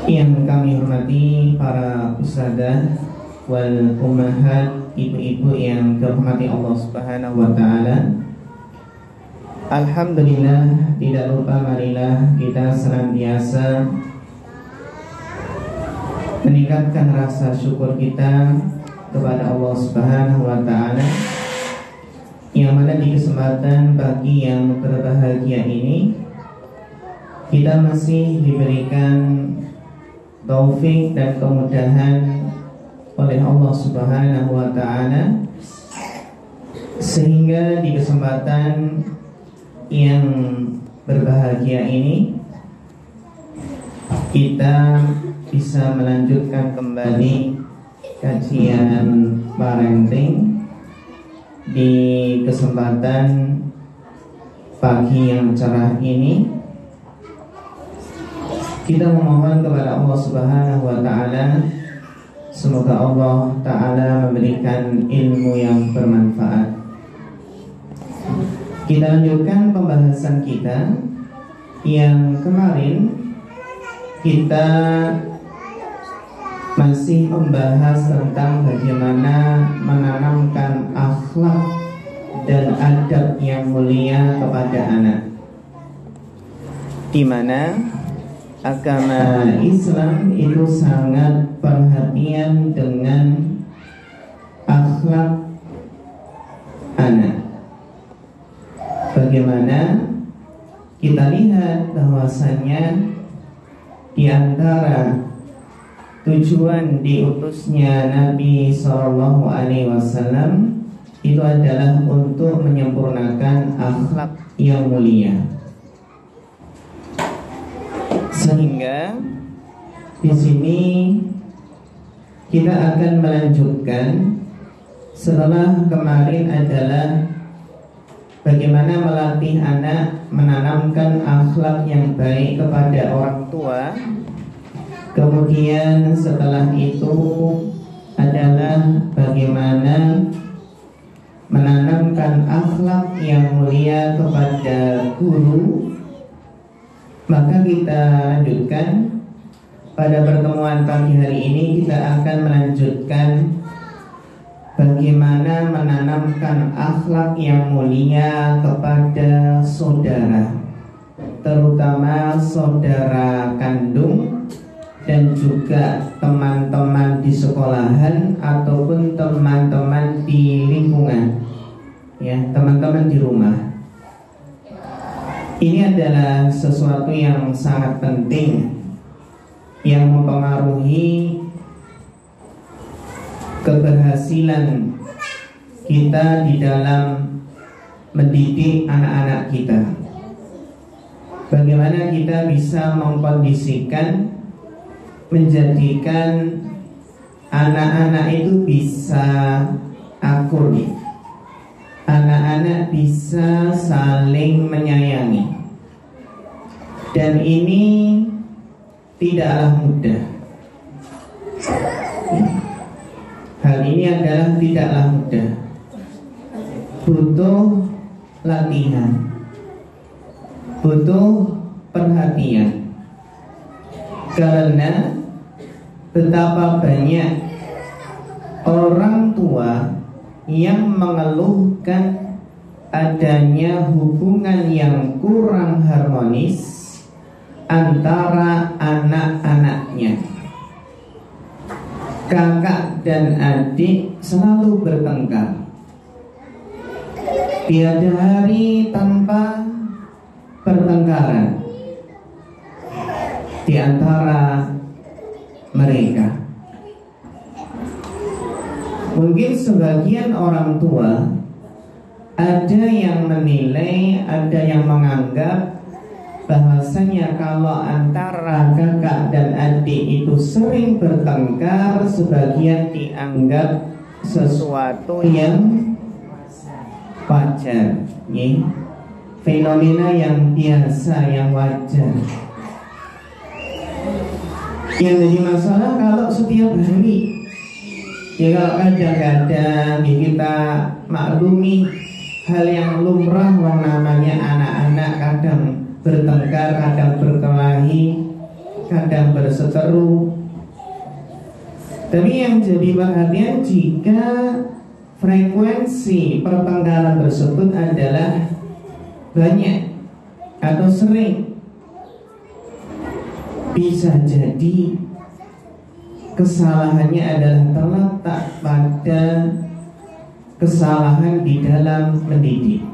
Yang kami hormati para ustadzah wal ummahat, ibu-ibu yang dirahmati Allah Subhanahu wa taala. Alhamdulillah, tidak lupa marilah kita senantiasa meningkatkan rasa syukur kita kepada Allah Subhanahu wa taala, yang mana di kesempatan pagi yang berbahagia ini kita masih diberikan taufik dan kemudahan oleh Allah Subhanahu wa taala, sehingga di kesempatan yang berbahagia ini kita bisa melanjutkan kembali kajian parenting di kesempatan pagi yang cerah ini. Kita memohon kepada Allah Subhanahu wa taala, semoga Allah taala memberikan ilmu yang bermanfaat. Kita lanjutkan pembahasan kita yang kemarin. Kita masih membahas tentang bagaimana menanamkan akhlak dan adab yang mulia kepada anak, di mana agama Islam itu sangat perhatian dengan akhlak anak. Bagaimana kita lihat bahwasanya di antara tujuan diutusnya Nabi SAW itu adalah untuk menyempurnakan akhlak yang mulia. Sehingga di sini kita akan melanjutkan setelah kemarin adalah bagaimana melatih anak menanamkan akhlak yang baik kepada orang tua. Kemudian setelah itu adalah bagaimana menanamkan akhlak yang mulia kepada guru. Maka kita lanjutkan pada pertemuan pagi hari ini, kita akan melanjutkan bagaimana menanamkan akhlak yang mulia kepada saudara, terutama saudara kandung dan juga teman-teman di sekolahan ataupun teman-teman di lingkungan, ya, teman-teman di rumah. Ini adalah sesuatu yang sangat penting yang mempengaruhi keberhasilan kita di dalam mendidik anak-anak kita. Bagaimana kita bisa mengkondisikan, menjadikan anak-anak itu bisa akur, anak-anak bisa saling menyayangi. Dan ini tidaklah mudah. Hal ini adalah tidaklah mudah, butuh latihan, butuh perhatian. Karena betapa banyak orang tua yang mengeluhkan adanya hubungan yang kurang harmonis antara anak-anaknya. Kakak dan adik selalu bertengkar, tiada hari tanpa pertengkaran di antara mereka. Mungkin sebagian orang tua ada yang menilai, ada yang menganggap bahwasanya kalau antara kakak dan adik itu sering bertengkar, sebagian dianggap sesuatu yang wajar, ya, fenomena yang biasa, yang wajar. Yang jadi masalah kalau setiap hari, ya, kalau kadang-kadang kita maklumi hal yang lumrah, yang namanya anak-anak kadang bertengkar, kadang berkelahi, kadang berseteru. Tapi yang jadi perhatian jika frekuensi pertengkaran tersebut adalah banyak atau sering, bisa jadi kesalahannya adalah terletak pada kesalahan di dalam mendidik.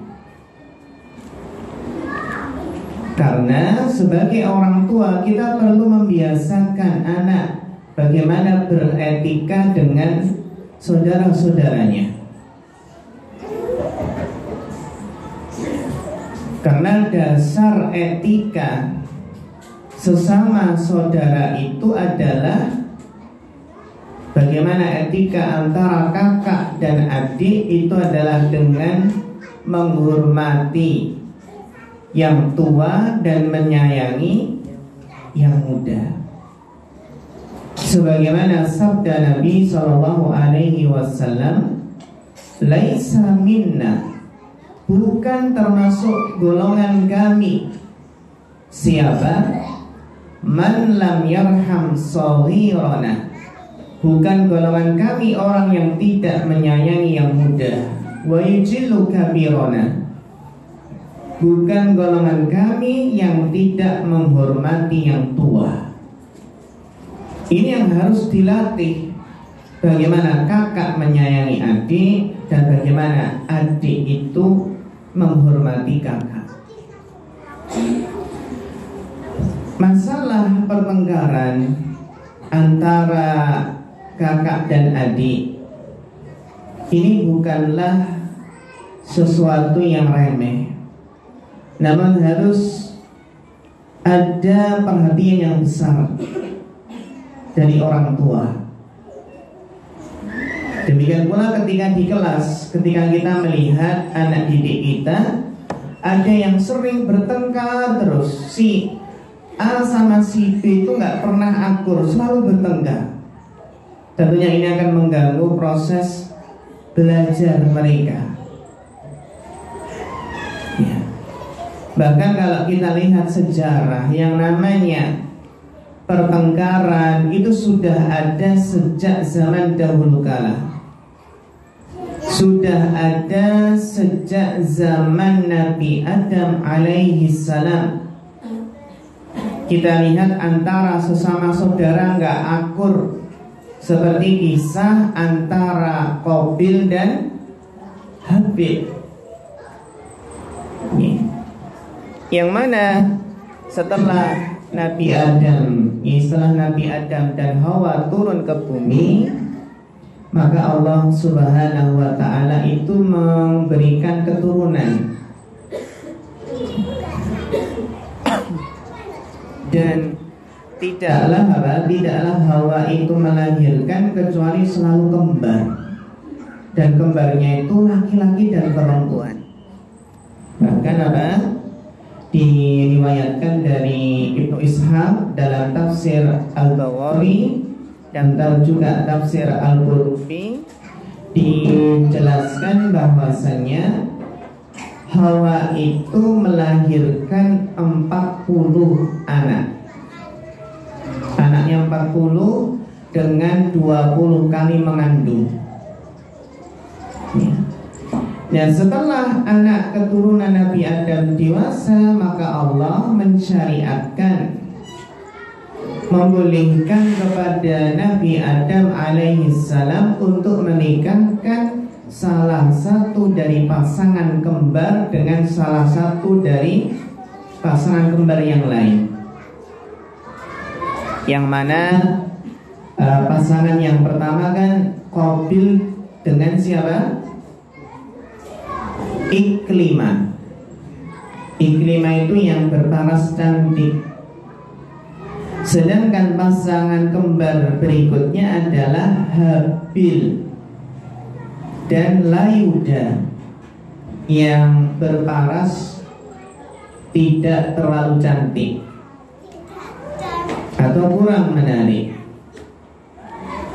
Karena sebagai orang tua kita perlu membiasakan anak bagaimana beretika dengan saudara-saudaranya. Karena dasar etika sesama saudara itu adalah bagaimana etika antara kakak dan adik itu adalah dengan menghormati yang tua dan menyayangi yang muda. Sebagaimana sabda Nabi SAW, "Laisa minna," bukan termasuk golongan kami. Siapa? Man lam yarham shaghirana, bukan golongan kami orang yang tidak menyayangi yang muda. Wa yujillu kabirana, bukan golongan kami yang tidak menghormati yang tua. Ini yang harus dilatih. Bagaimana kakak menyayangi adik dan bagaimana adik itu menghormati kakak. Masalah pertengkaran antara kakak dan adik ini bukanlah sesuatu yang remeh, namun harus ada perhatian yang besar dari orang tua. Demikian pula ketika di kelas, ketika kita melihat anak didik kita ada yang sering bertengkar terus, si A sama si B itu nggak pernah akur, selalu bertengkar. Tentunya ini akan mengganggu proses belajar mereka. Ya. Bahkan kalau kita lihat sejarah, yang namanya pertengkaran itu sudah ada sejak zaman dahulu kala. Sudah ada sejak zaman Nabi Adam alaihi salam. Kita lihat antara sesama saudara nggak akur, seperti kisah antara Qabil dan Habil. Yang mana setelah Nabi Adam, setelah Nabi Adam dan Hawa turun ke bumi, maka Allah Subhanahu wa ta'ala itu memberikan keturunan. Dan tidaklah Hawa itu melahirkan kecuali selalu kembar. Dan kembarnya itu laki-laki dan perempuan. Bahkan diriwayatkan dari Ibnu Ishaq dalam tafsir Al-Bawawi dan juga tafsir Al-Qurtubi, dijelaskan bahwasanya Hawa itu melahirkan 40 anak. Anaknya 40 dengan 20 kali mengandung. Ya. Dan setelah anak keturunan Nabi Adam dewasa, maka Allah mensyariatkan, membolehkan kepada Nabi Adam alaihissalam untuk menikahkan salah satu dari pasangan kembar dengan salah satu dari pasangan kembar yang lain. Yang mana pasangan yang pertama kan Qabil dengan siapa? Iklimah. Iklimah itu yang berparas cantik. Sedangkan pasangan kembar berikutnya adalah Habil dan Layuda yang berparas tidak terlalu cantik atau kurang menarik.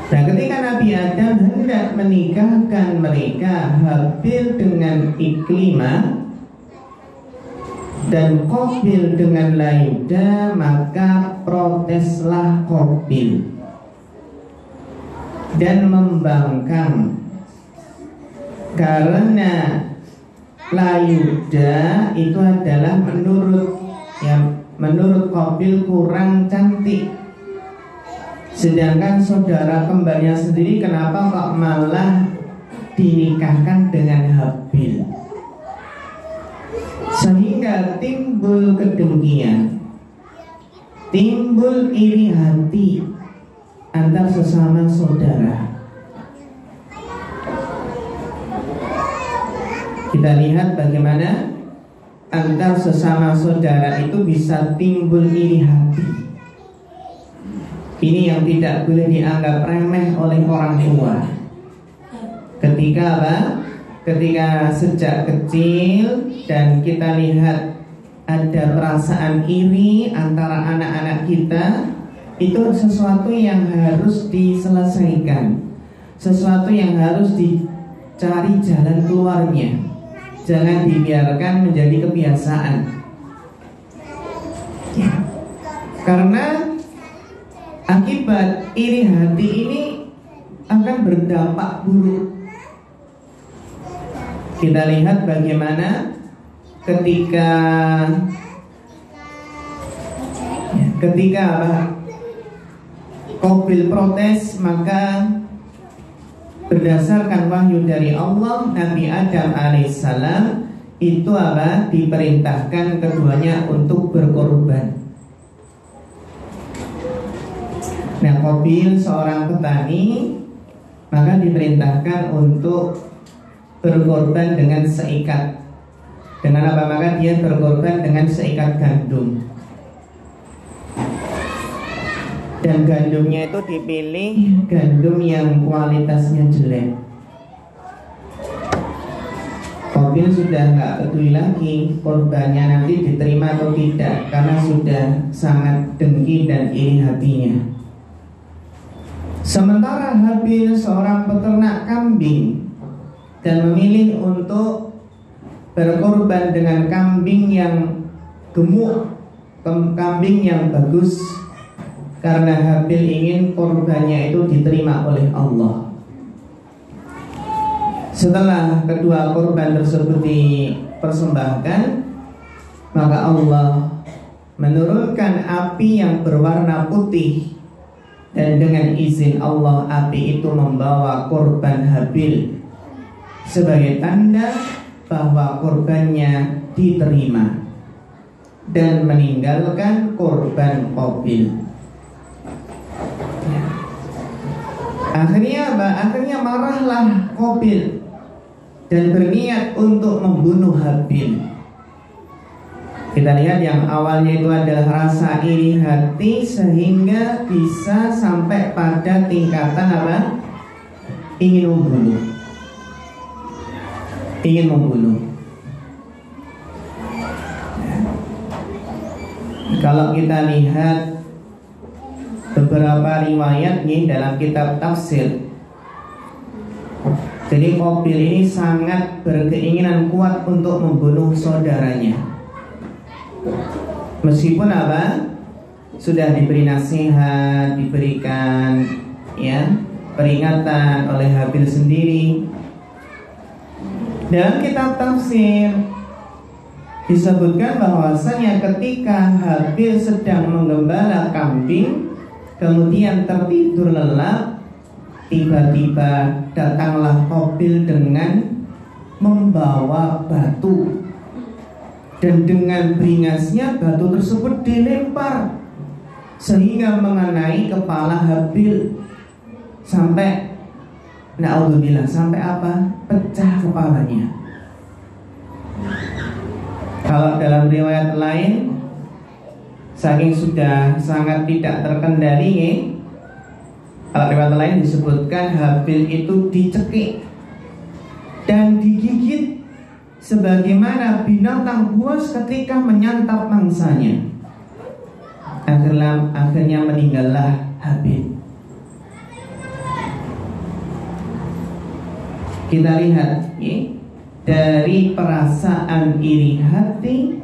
Nah, ketika Nabi Adam hendak menikahkan mereka, Habil dengan Iklimah dan Qabil dengan Layuda, maka protes berproteslah Qabil dan membangkang karena Layuda itu adalah menurut Qabil kurang cantik. Sedangkan saudara kembarnya sendiri kenapa kok malah dinikahkan dengan Habil? Sehingga timbul kedengkian, timbul iri hati antar sesama saudara. Kita lihat bagaimana antar sesama saudara itu bisa timbul iri hati. Ini yang tidak boleh dianggap remeh oleh orang tua. Ketika apa? Ketika sejak kecil dan kita lihat ada perasaan iri antara anak-anak kita, itu sesuatu yang harus diselesaikan, sesuatu yang harus dicari jalan keluarnya. Jangan dibiarkan menjadi kebiasaan ya. Karena akibat iri hati ini akan berdampak buruk. Kita lihat bagaimana ketika Qabil protes, maka berdasarkan wahyu dari Allah, Nabi Adam alaihissalam itu diperintahkan keduanya untuk berkorban. Nah, Qabil seorang petani, maka diperintahkan untuk berkorban dengan seikat. Dengan apa? Maka dia berkorban dengan seikat gandum. Dan gandumnya itu dipilih gandum yang kualitasnya jelek. Qabil sudah nggak peduli lagi korbannya nanti diterima atau tidak, karena sudah sangat dengki dan iri hatinya. Sementara Habil seorang peternak kambing dan memilih untuk berkorban dengan kambing yang gemuk, kambing yang bagus, karena Habil ingin korbannya itu diterima oleh Allah. Setelah kedua korban tersebut dipersembahkan, maka Allah menurunkan api yang berwarna putih, dan dengan izin Allah api itu membawa korban Habil sebagai tanda bahwa korbannya diterima, dan meninggalkan korban Qabil. Akhirnya Akhirnya marahlah Qabil dan berniat untuk membunuh Habil. Kita lihat yang awalnya itu adalah rasa iri hati, sehingga bisa sampai pada tingkatan ingin membunuh. Ingin membunuh. Kalau kita lihat beberapa riwayat nih dalam kitab tafsir, jadi Qabil ini sangat berkeinginan kuat untuk membunuh saudaranya. Meskipun sudah diberi nasihat, diberikan peringatan oleh Habil sendiri. Dalam kitab tafsir disebutkan bahwasanya ketika Habil sedang menggembala kambing, kemudian tertidur lelap, tiba-tiba datanglah Qabil dengan membawa batu, dan dengan beringasnya batu tersebut dilempar sehingga mengenai kepala Habil sampai naudzubillah, sampai pecah kepalanya. Kalau dalam riwayat lain, saking sudah sangat tidak terkendali, kalau riwayat lain disebutkan Habil itu dicekik dan digigit sebagaimana binatang buas ketika menyantap mangsanya. Akhirnya meninggallah Habil. Kita lihat dari perasaan iri hati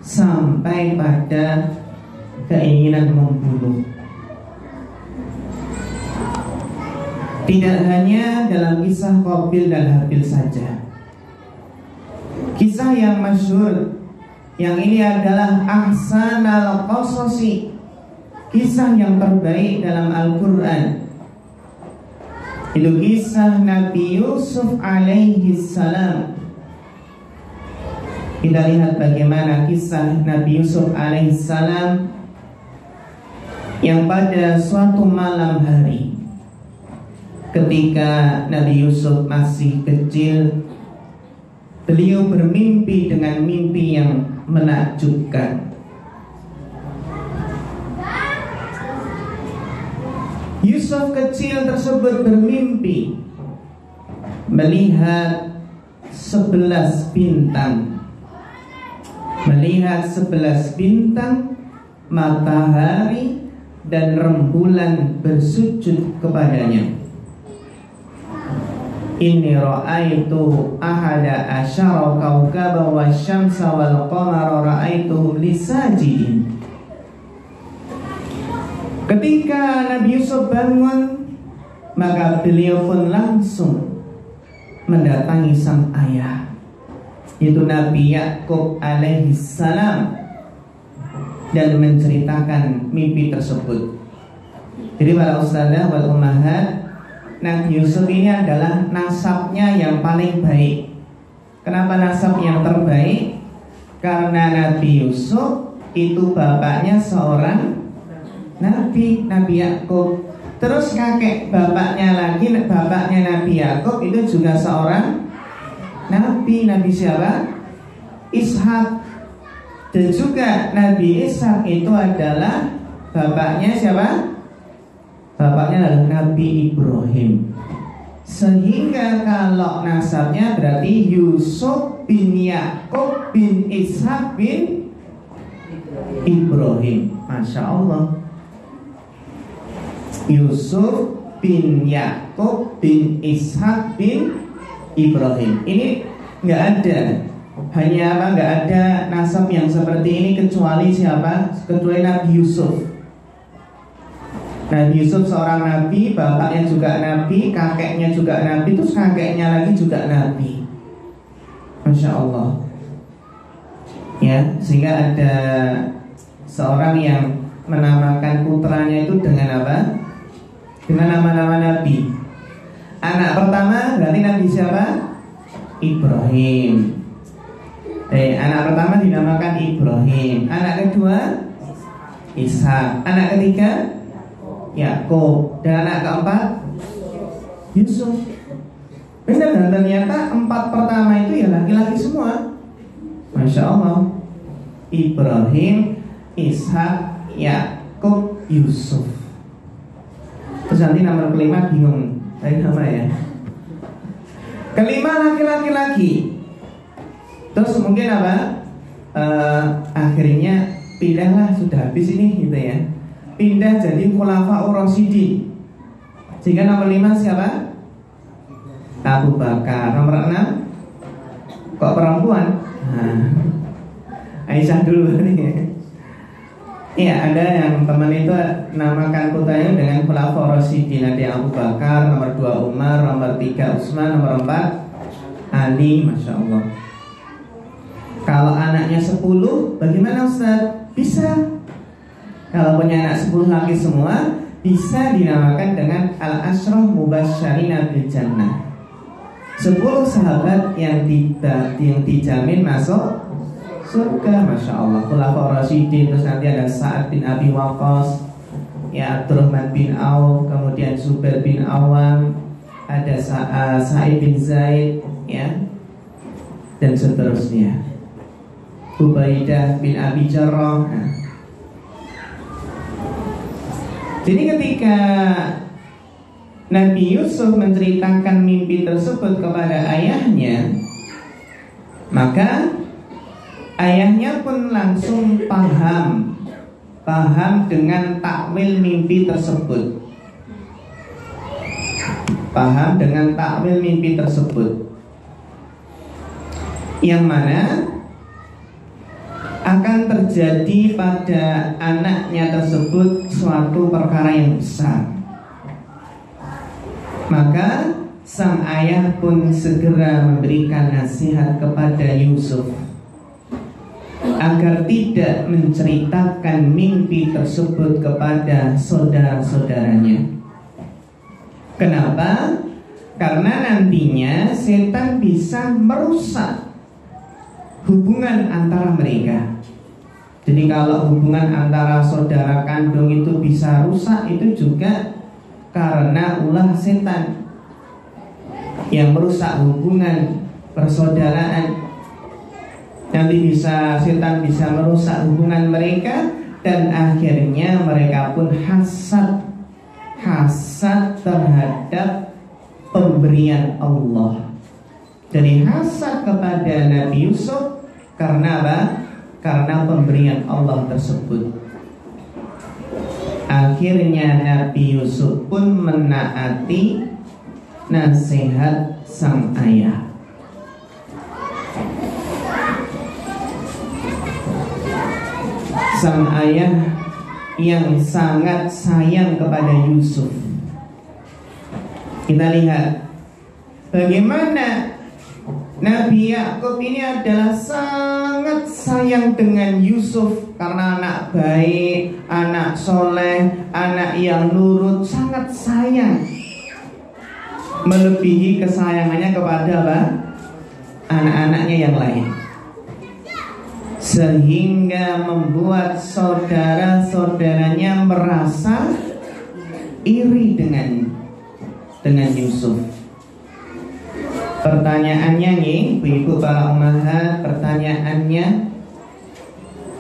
sampai pada keinginan membunuh. Tidak hanya dalam kisah Qabil dan Habil saja. Kisah yang masyhur yang ini adalah ahsanal qasasi, kisah yang terbaik dalam Al-Quran. Itu kisah Nabi Yusuf alaihi salam. Kita lihat bagaimana kisah Nabi Yusuf alaihi salam yang pada suatu malam hari, ketika Nabi Yusuf masih kecil, beliau bermimpi dengan mimpi yang menakjubkan. Yusuf kecil tersebut bermimpi melihat 11 bintang. Melihat 11 bintang, matahari dan rembulan bersujud kepadanya. Inni ra'aitu ahada asyara kawkaba wasyamsa wal qamara ra'aituhum lisajidin. Ketika Nabi Yusuf bangun, maka beliau pun langsung mendatangi sang ayah, yaitu Nabi Yakub alaihi salam, dan menceritakan mimpi tersebut. Jadi para ustadzah wal ummahat, Nabi Yusuf ini adalah nasabnya yang paling baik. Kenapa nasab yang terbaik? Karena Nabi Yusuf itu bapaknya seorang Nabi Yakub. Terus kakek bapaknya lagi, bapaknya Nabi Yakub itu juga seorang Nabi siapa? Ishak. Dan juga Nabi Ishak itu adalah bapaknya siapa? Bapaknya adalah Nabi Ibrahim. Sehingga kalau nasabnya berarti Yusuf bin Yakub bin Ishak bin Ibrahim. Masya Allah. Yusuf bin Yakub bin Ishak bin Ibrahim. Ini nggak ada, hanya apa? Nggak ada nasab yang seperti ini kecuali siapa? Kecuali Nabi Yusuf. Nabi Yusuf seorang nabi, bapaknya juga nabi, kakeknya juga nabi, terus kakeknya lagi juga nabi. Masya Allah. Ya, sehingga ada seorang yang menamakan putranya itu dengan apa? Dengan nama-nama nabi. Anak pertama berarti Nabi siapa? Ibrahim. Anak pertama dinamakan Ibrahim. Anak kedua Ishak. Anak ketiga Yakub. Dan anak keempat Yusuf. Benar, dan ternyata 4 pertama itu ya laki-laki semua. Masya Allah. Ibrahim, Ishak, Yakub, Yusuf. Terus nanti nomor kelima bingung dari nama ya. Kelima laki-laki lagi. Terus mungkin apa? Akhirnya pindahlah, sudah habis ini gitu ya. Pindah jadi Khulafaur Rasyidin. Sehingga nomor 5 siapa? Abu Bakar. Nomor 6 kok perempuan? Aisyah dulu nih. Iya, ada yang teman itu namakan putranya dengan Khulafaur Rasyidin. Ada Abu Bakar, nomor 2 Umar, nomor 3 Utsman, nomor 4 Ali. Masya Allah. Kalau anaknya 10, bagaimana Ustaz? Bisa. Kalau punya anak 10 laki semua, bisa dinamakan dengan Al-Ashrah Mubasysyirina bil Jannah. 10 sahabat yang dijamin masuk surga. Masya Allah. Khulafaur Rasyidin. Terus nanti ada Sa'ad bin Abi Waqqas, ya, Abdurrahman bin Auf, kemudian Zubair bin Awam, ada Sa'id bin Zaid, ya, dan seterusnya. Ubaidah bin Abi Jarrah. Jadi ketika Nabi Yusuf menceritakan mimpi tersebut kepada ayahnya, maka ayahnya pun langsung paham dengan takwil mimpi tersebut. Paham dengan takwil mimpi tersebut, yang mana akan terjadi pada anaknya tersebut suatu perkara yang besar. Maka sang ayah pun segera memberikan nasihat kepada Yusuf agar tidak menceritakan mimpi tersebut kepada saudara-saudaranya. Kenapa? Karena nantinya setan bisa merusak hubungan antara mereka. Jadi kalau hubungan antara saudara kandung itu bisa rusak, itu juga karena ulah setan yang merusak hubungan persaudaraan. Nanti setan bisa merusak hubungan mereka, dan akhirnya mereka pun hasad terhadap pemberian Allah. Jadi hasad kepada Nabi Yusuf karena apa? Karena pemberian Allah tersebut. Akhirnya Nabi Yusuf pun menaati nasihat sang ayah. Sang ayah yang sangat sayang kepada Yusuf. Kita lihat bagaimana Nabi Yakub ini adalah sangat sayang dengan Yusuf karena anak baik, anak soleh, anak yang nurut, sangat sayang. Melebihi kesayangannya kepada apa? Anak-anaknya yang lain. Sehingga membuat saudara-saudaranya merasa iri dengan Yusuf. Pertanyaannya nih, ibu para ummahat, pertanyaannya,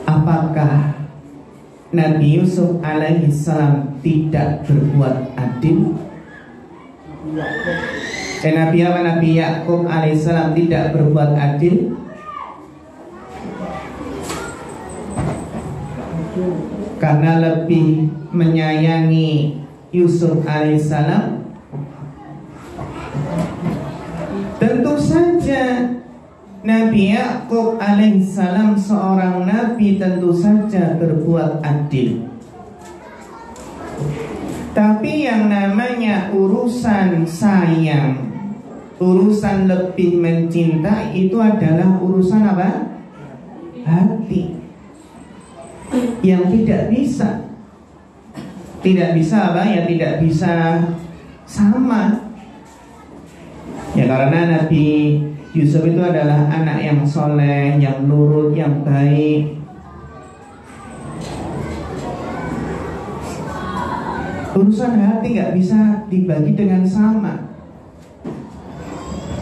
apakah Nabi Yusuf alaihissalam tidak berbuat adil? Nabi Yakub alaihissalam tidak berbuat adil? Karena lebih menyayangi Yusuf alaihissalam? Tentu saja Nabi Yakub alaihissalam seorang nabi, tentu saja berbuat adil. Tapi yang namanya urusan sayang, urusan lebih mencintai, itu adalah urusan apa? Hati. Yang tidak bisa apa? Ya tidak bisa sama. Ya karena Nabi Yusuf itu adalah anak yang soleh, yang nurut, yang baik. Urusan hati gak bisa dibagi dengan sama.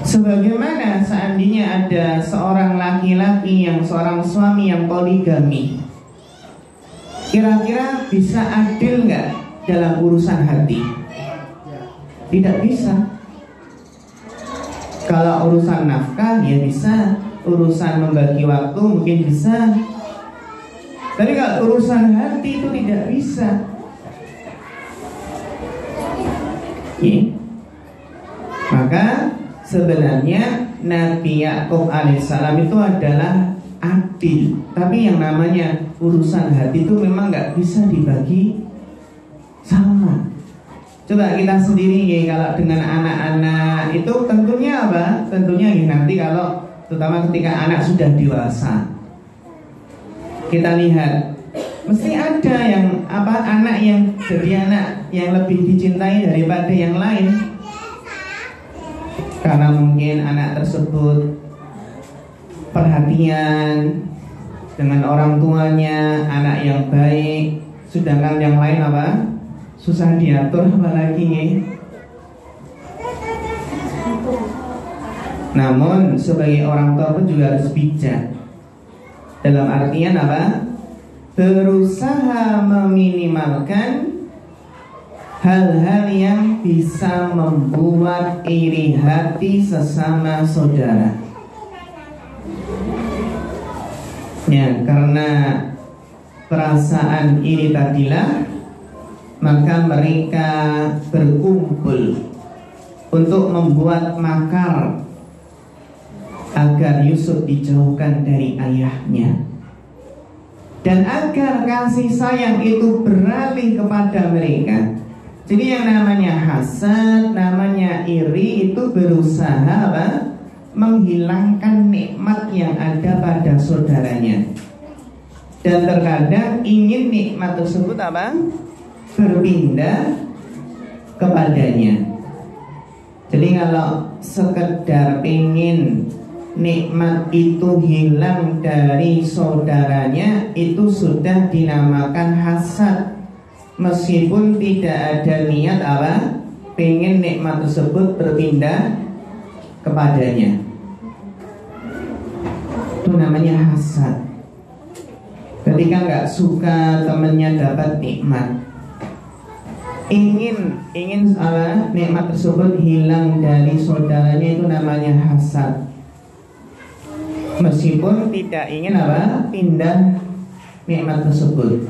Sebagaimana seandainya ada seorang laki-laki yang seorang suami yang poligami, kira-kira bisa adil gak dalam urusan hati? Tidak bisa. Kalau urusan nafkah ya bisa, urusan membagi waktu mungkin bisa. Tapi kalau urusan hati itu tidak bisa. Maka sebenarnya Nabi Yakub alaihissalam itu adalah adil. Tapi yang namanya urusan hati itu memang gak bisa dibagi sama. Coba kita sendiri ya, kalau dengan anak-anak itu tentunya apa? Tentunya ya, nanti kalau terutama ketika anak sudah dewasa, kita lihat mesti ada yang apa, anak yang jadi anak yang lebih dicintai daripada yang lain. Karena mungkin anak tersebut perhatian dengan orang tuanya, anak yang baik, sedangkan yang lain apa? Susah diatur, apalagi nih. Namun sebagai orang tua pun juga harus bijak. Dalam artian apa? Berusaha meminimalkan hal-hal yang bisa membuat iri hati sesama saudara. Ya, karena perasaan iri tadilah maka mereka berkumpul untuk membuat makar agar Yusuf dijauhkan dari ayahnya. dan agar kasih sayang itu beralih kepada mereka. Jadi yang namanya hasad, namanya iri itu berusaha apa? Menghilangkan nikmat yang ada pada saudaranya. Dan terkadang ingin nikmat tersebut apa? Berpindah kepadanya. Jadi kalau sekedar ingin nikmat itu hilang dari saudaranya, itu sudah dinamakan hasad, meskipun tidak ada niat apa? Pengen nikmat tersebut berpindah kepadanya. Itu namanya hasad. Ketika nggak suka temannya dapat nikmat, ingin nikmat tersebut hilang dari saudaranya, itu namanya hasad, meskipun tidak ingin apa? Pindah nikmat tersebut.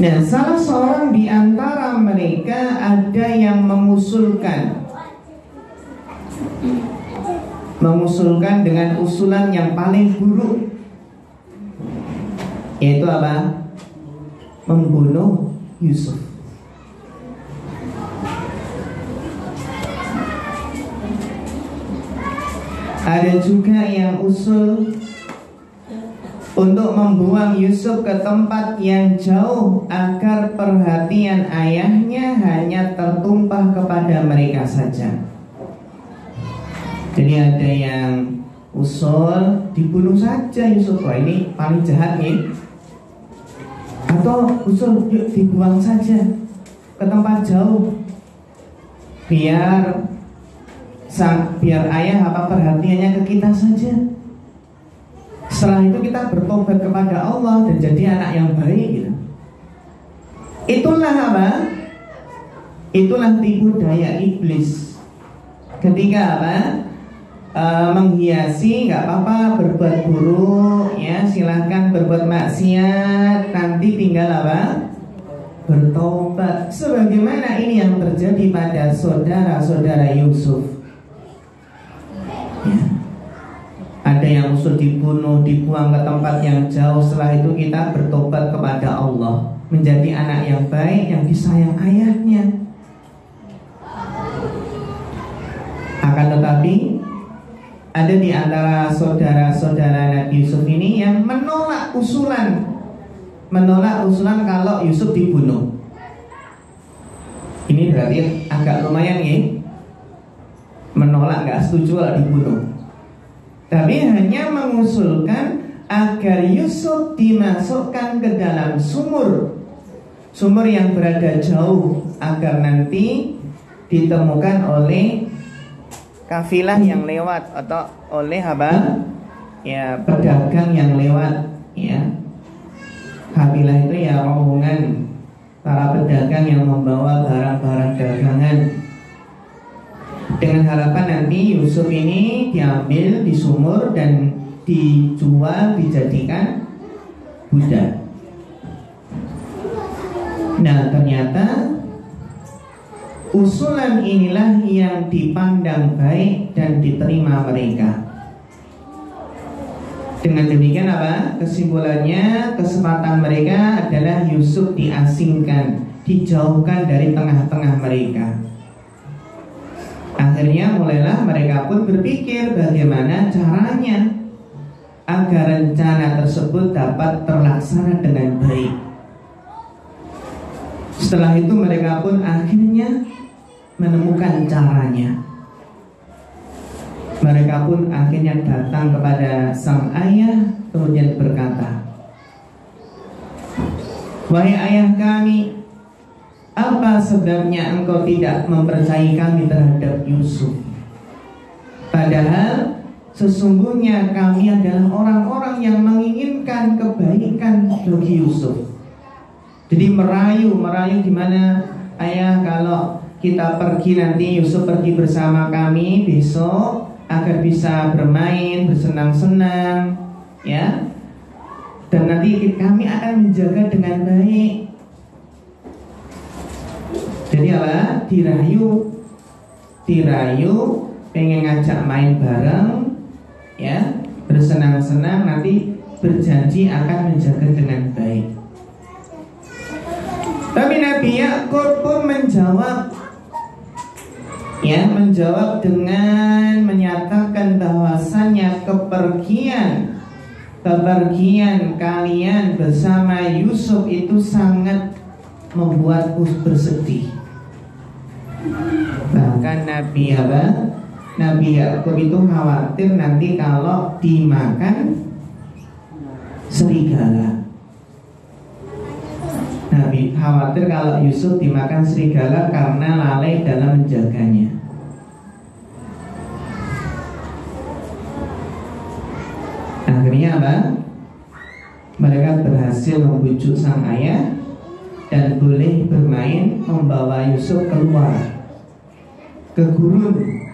Nah, salah seorang di antara mereka ada yang mengusulkan dengan usulan yang paling buruk, yaitu apa? Membunuh Yusuf. Ada juga yang usul untuk membuang Yusuf ke tempat yang jauh agar perhatian ayahnya hanya tertumpah kepada mereka saja. Jadi ada yang usul dibunuh saja Yusuf. Wah, ini paling jahat nih. Atau usul yuk dibuang saja ke tempat jauh, biar ayah apa perhatiannya ke kita saja. Setelah itu kita bertobat kepada Allah dan jadi anak yang baik gitu. Itulah apa? Itulah tipu daya iblis. Ketika apa? Menghiasi, nggak apa-apa berbuat buruk, ya silahkan berbuat maksiat, nanti tinggal apa? Bertobat. Sebagaimana ini yang terjadi pada saudara-saudara Yusuf. Ya. Ada yang usul dibunuh, dibuang ke tempat yang jauh. Setelah itu kita bertobat kepada Allah, menjadi anak yang baik, yang disayang ayahnya. Akan tetapi ada di antara saudara-saudara Nabi Yusuf ini yang menolak usulan kalau Yusuf dibunuh. Ini berarti agak lumayan ya, menolak, nggak setuju kalau dibunuh. Tapi hanya mengusulkan agar Yusuf dimasukkan ke dalam sumur yang berada jauh, agar nanti ditemukan oleh kafilah yang lewat atau oleh apa? Ya, pedagang yang lewat, ya. Kafilah itu ya rombongan para pedagang yang membawa barang-barang dagangan. Dengan harapan nanti Yusuf ini diambil di sumur dan dijual, dijadikan budak. Nah, ternyata usulan inilah yang dipandang baik dan diterima mereka. Dengan demikian apa? Kesimpulannya, kesempatan mereka adalah Yusuf diasingkan, dijauhkan dari tengah-tengah mereka. Akhirnya mulailah mereka pun berpikir bagaimana caranya agar rencana tersebut dapat terlaksana dengan baik. Setelah itu mereka pun akhirnya menemukan caranya. Mereka pun akhirnya datang kepada sang ayah, kemudian berkata, "Wahai ayah kami, apa sebabnya engkau tidak mempercayai kami terhadap Yusuf? Padahal sesungguhnya kami adalah orang-orang yang menginginkan kebaikan bagi Yusuf." Jadi merayu gimana? Ayah, kalau kita pergi nanti Yusuf pergi bersama kami besok agar bisa bermain, bersenang-senang, ya. Dan nanti kami akan menjaga dengan baik. Jadi apa? Dirayu, pengen ngajak main bareng, ya, bersenang-senang, nanti berjanji akan menjaga dengan baik. Tapi Nabi Yakub pun menjawab, menjawab dengan menyatakan bahwasannya kepergian kalian bersama Yusuf itu sangat membuatku bersedih. Bahkan Nabi Yakub itu khawatir nanti kalau dimakan serigala. Nabi khawatir kalau Yusuf dimakan serigala karena lalai dalam menjaganya. Akhirnya apa? Mereka berhasil membujuk sang ayah dan boleh bermain membawa Yusuf keluar ke gurun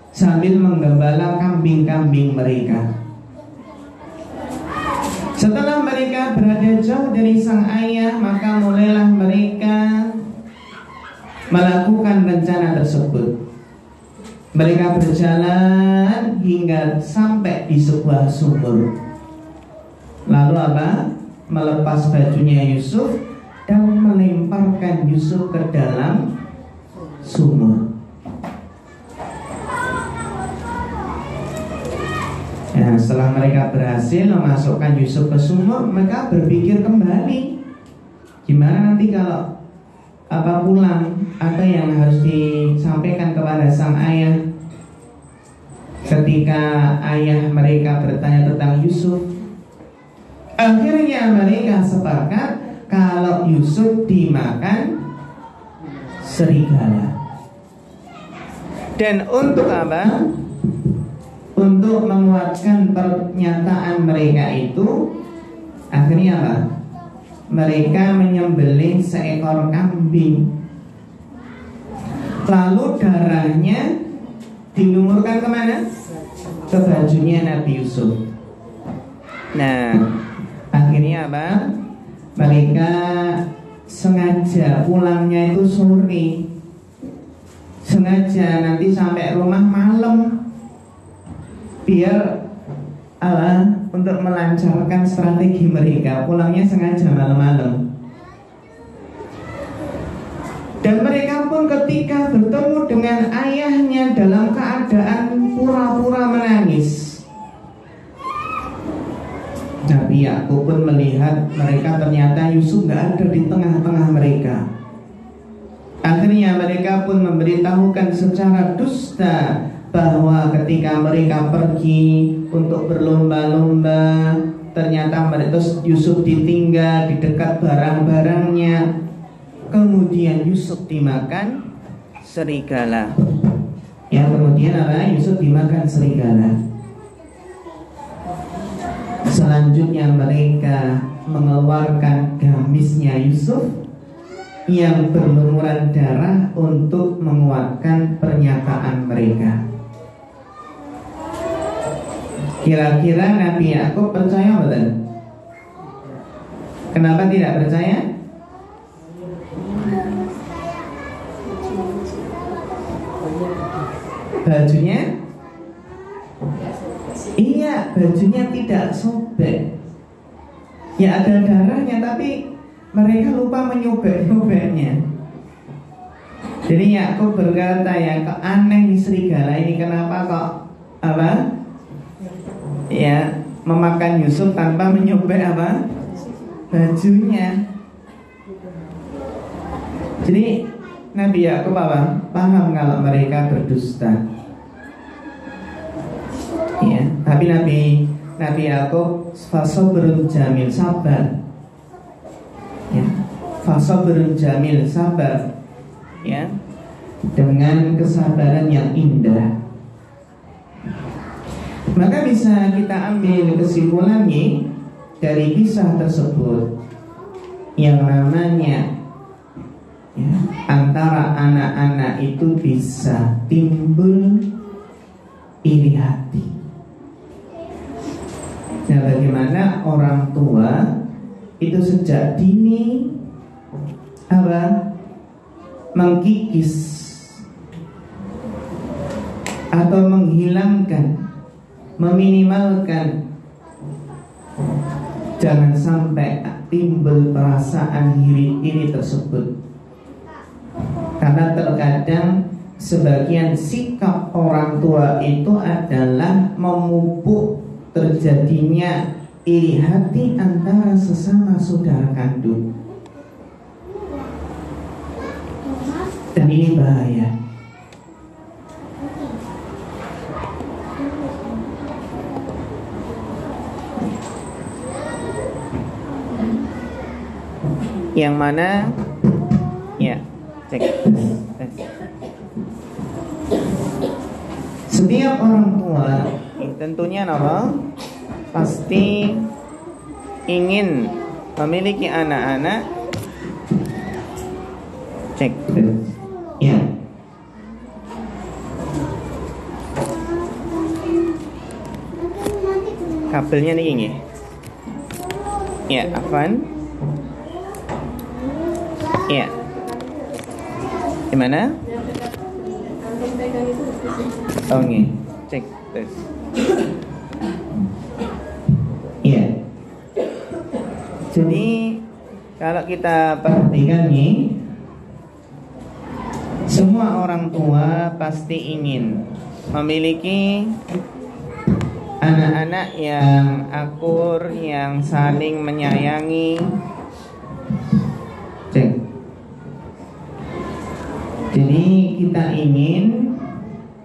sambil menggembala kambing-kambing mereka. Setelah mereka berada jauh dari sang ayah, maka mulailah mereka melakukan rencana tersebut. Mereka berjalan hingga sampai di sebuah sumur. Lalu apa? Melepas bajunya Yusuf dan melemparkan Yusuf ke dalam sumur. Nah, setelah mereka berhasil memasukkan Yusuf ke sumur, mereka berpikir kembali, gimana nanti kalau pulang, apa yang harus disampaikan kepada sang ayah ketika ayah mereka bertanya tentang Yusuf. Akhirnya mereka sepakat kalau Yusuf dimakan serigala. Dan untuk apa? Untuk menguatkan pernyataan mereka itu, akhirnya apa? Mereka menyembelih seekor kambing, lalu darahnya dilumurkan kemana? Ke bajunya Nabi Yusuf. Nah, akhirnya apa? Mereka sengaja pulangnya itu sore, sengaja nanti sampai rumah malam, biar untuk melancarkan strategi mereka, pulangnya sengaja malam-malam. Dan mereka pun ketika bertemu dengan ayahnya dalam keadaan pura-pura menangis, Nabi Yakub pun melihat mereka ternyata Yusuf gak ada di tengah-tengah mereka. Akhirnya mereka pun memberitahukan secara dusta bahwa ketika mereka pergi untuk berlomba-lomba, ternyata Yusuf ditinggal di dekat barang-barangnya. Kemudian Yusuf dimakan serigala. Kemudian apa? Yusuf dimakan serigala. Selanjutnya mereka mengeluarkan gamisnya Yusuf yang berlumuran darah untuk menguatkan pernyataan mereka. Kira-kira Nabi Yakub percaya betul? Kenapa tidak percaya? Bajunya? Iya, bajunya tidak sobek. Ya ada darahnya, tapi mereka lupa menyobek-nyobeknya. Jadi Yakub berkata, ya kok aneh nih serigala ini, kenapa kok memakan Yusuf tanpa menyobek bajunya. Jadi Nabi Yakub paham kalau mereka berdusta. Tapi Nabi Yakub fasabrun jamil, sabar. Fasabrun jamil, sabar. Dengan kesabaran yang indah. Maka bisa kita ambil kesimpulannya dari kisah tersebut, yang namanya antara anak-anak itu bisa timbul iri hati. Nah, bagaimana orang tua itu sejak dini mengkikis atau menghilangkan, meminimalkan jangan sampai timbul perasaan iri tersebut. Karena terkadang sebagian sikap orang tua itu adalah memupuk terjadinya iri hati antara sesama saudara kandung. Dan ini bahaya. Yang mana? Ya, cek. Setiap orang tua tentunya apa? Pasti ingin memiliki anak-anak. Cek. Ya. Kabelnya nih ini. Ya, Afwan. Ya. Gimana? Oh, ini. Cek tes. Ya. Jadi kalau kita perhatikan nih, semua orang tua pasti ingin memiliki anak-anak yang akur, yang saling menyayangi. Cek. Jadi kita ingin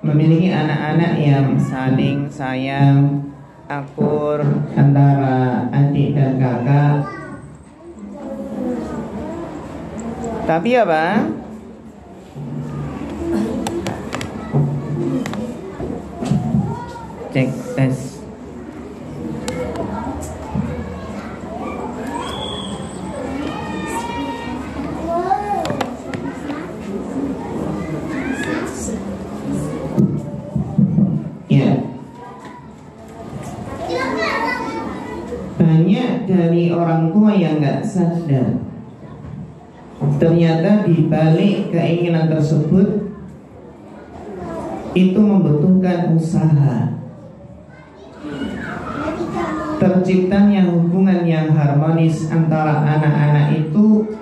memiliki anak-anak yang saling sayang, akur antara adik dan kakak. Tapi apa? Cek tes. Banyak dari orang tua yang nggak sadar, ternyata di balik keinginan tersebut itu membutuhkan usaha. Terciptanya hubungan yang harmonis antara anak-anak itu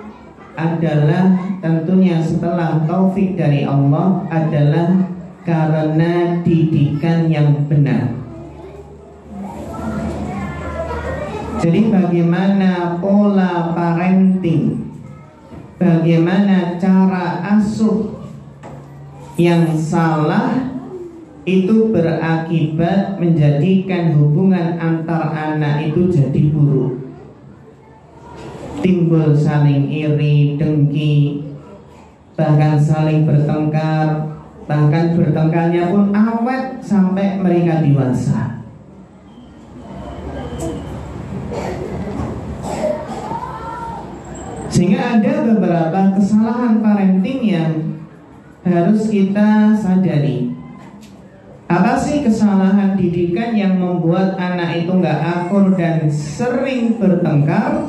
adalah tentunya setelah taufik dari Allah, adalah karena didikan yang benar. Jadi bagaimana pola parenting, bagaimana cara asuh yang salah itu berakibat menjadikan hubungan antar anak itu jadi buruk. Timbul saling iri, dengki, bahkan saling bertengkar. Bahkan bertengkarnya pun awet sampai mereka dewasa. Sehingga ada beberapa kesalahan parenting yang harus kita sadari. Apa sih kesalahan didikan yang membuat anak itu nggak akur dan sering bertengkar?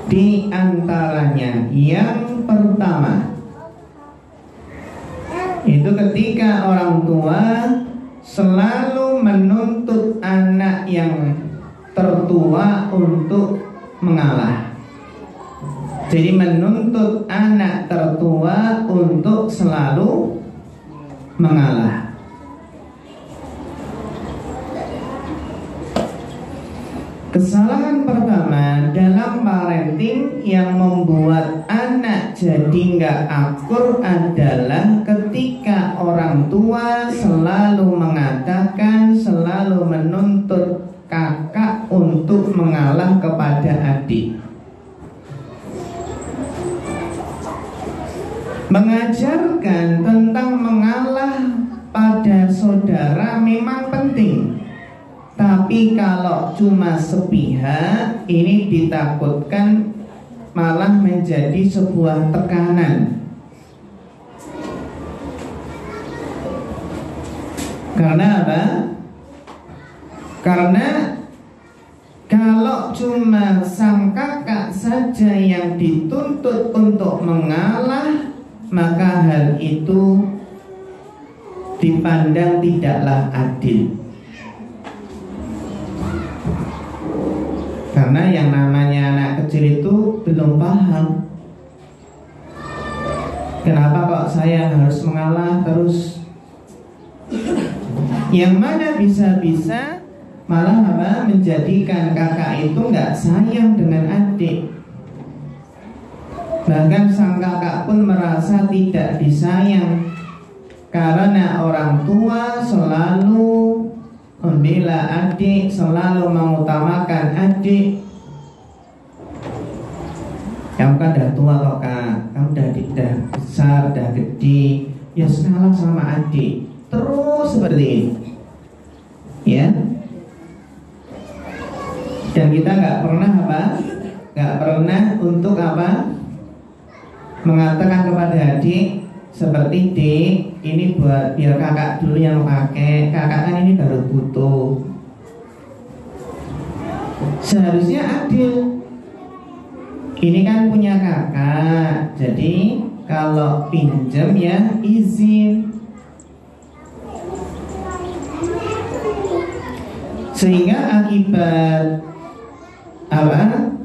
Di antaranya yang pertama itu ketika orang tua selalu menuntut anak yang tertua untuk mengalah. Jadi menuntut anak tertua untuk selalu mengalah. Kesalahan pertama dalam parenting yang membuat anak jadi nggak akur adalah ketika orang tua selalu mengatakan, selalu menuntut kakak untuk mengalah kepada adik. Mengajarkan tentang mengalah pada saudara memang penting, tapi kalau cuma sepihak ini ditakutkan malah menjadi sebuah tekanan. Karena apa? Karena kalau cuma sang kakak saja yang dituntut untuk mengalah, maka hal itu dipandang tidaklah adil. Karena yang namanya anak kecil itu belum paham. Kenapa kok saya harus mengalah terus? Yang mana bisa-bisa malah menjadikan kakak itu nggak sayang dengan adik. Bahkan sang kakak pun merasa tidak disayang karena orang tua selalu membela adik, selalu mengutamakan adik. Kamu kan udah tua loh kak, kamu udah besar, udah gede, ya kalah sama adik. Terus seperti ini, ya. Dan kita nggak pernah untuk mengatakan kepada adik seperti dik, ini buat biar kakak dulu yang pakai, kakak kan ini baru butuh. Seharusnya adil. Ini kan punya kakak, jadi kalau pinjam ya izin. Sehingga akibat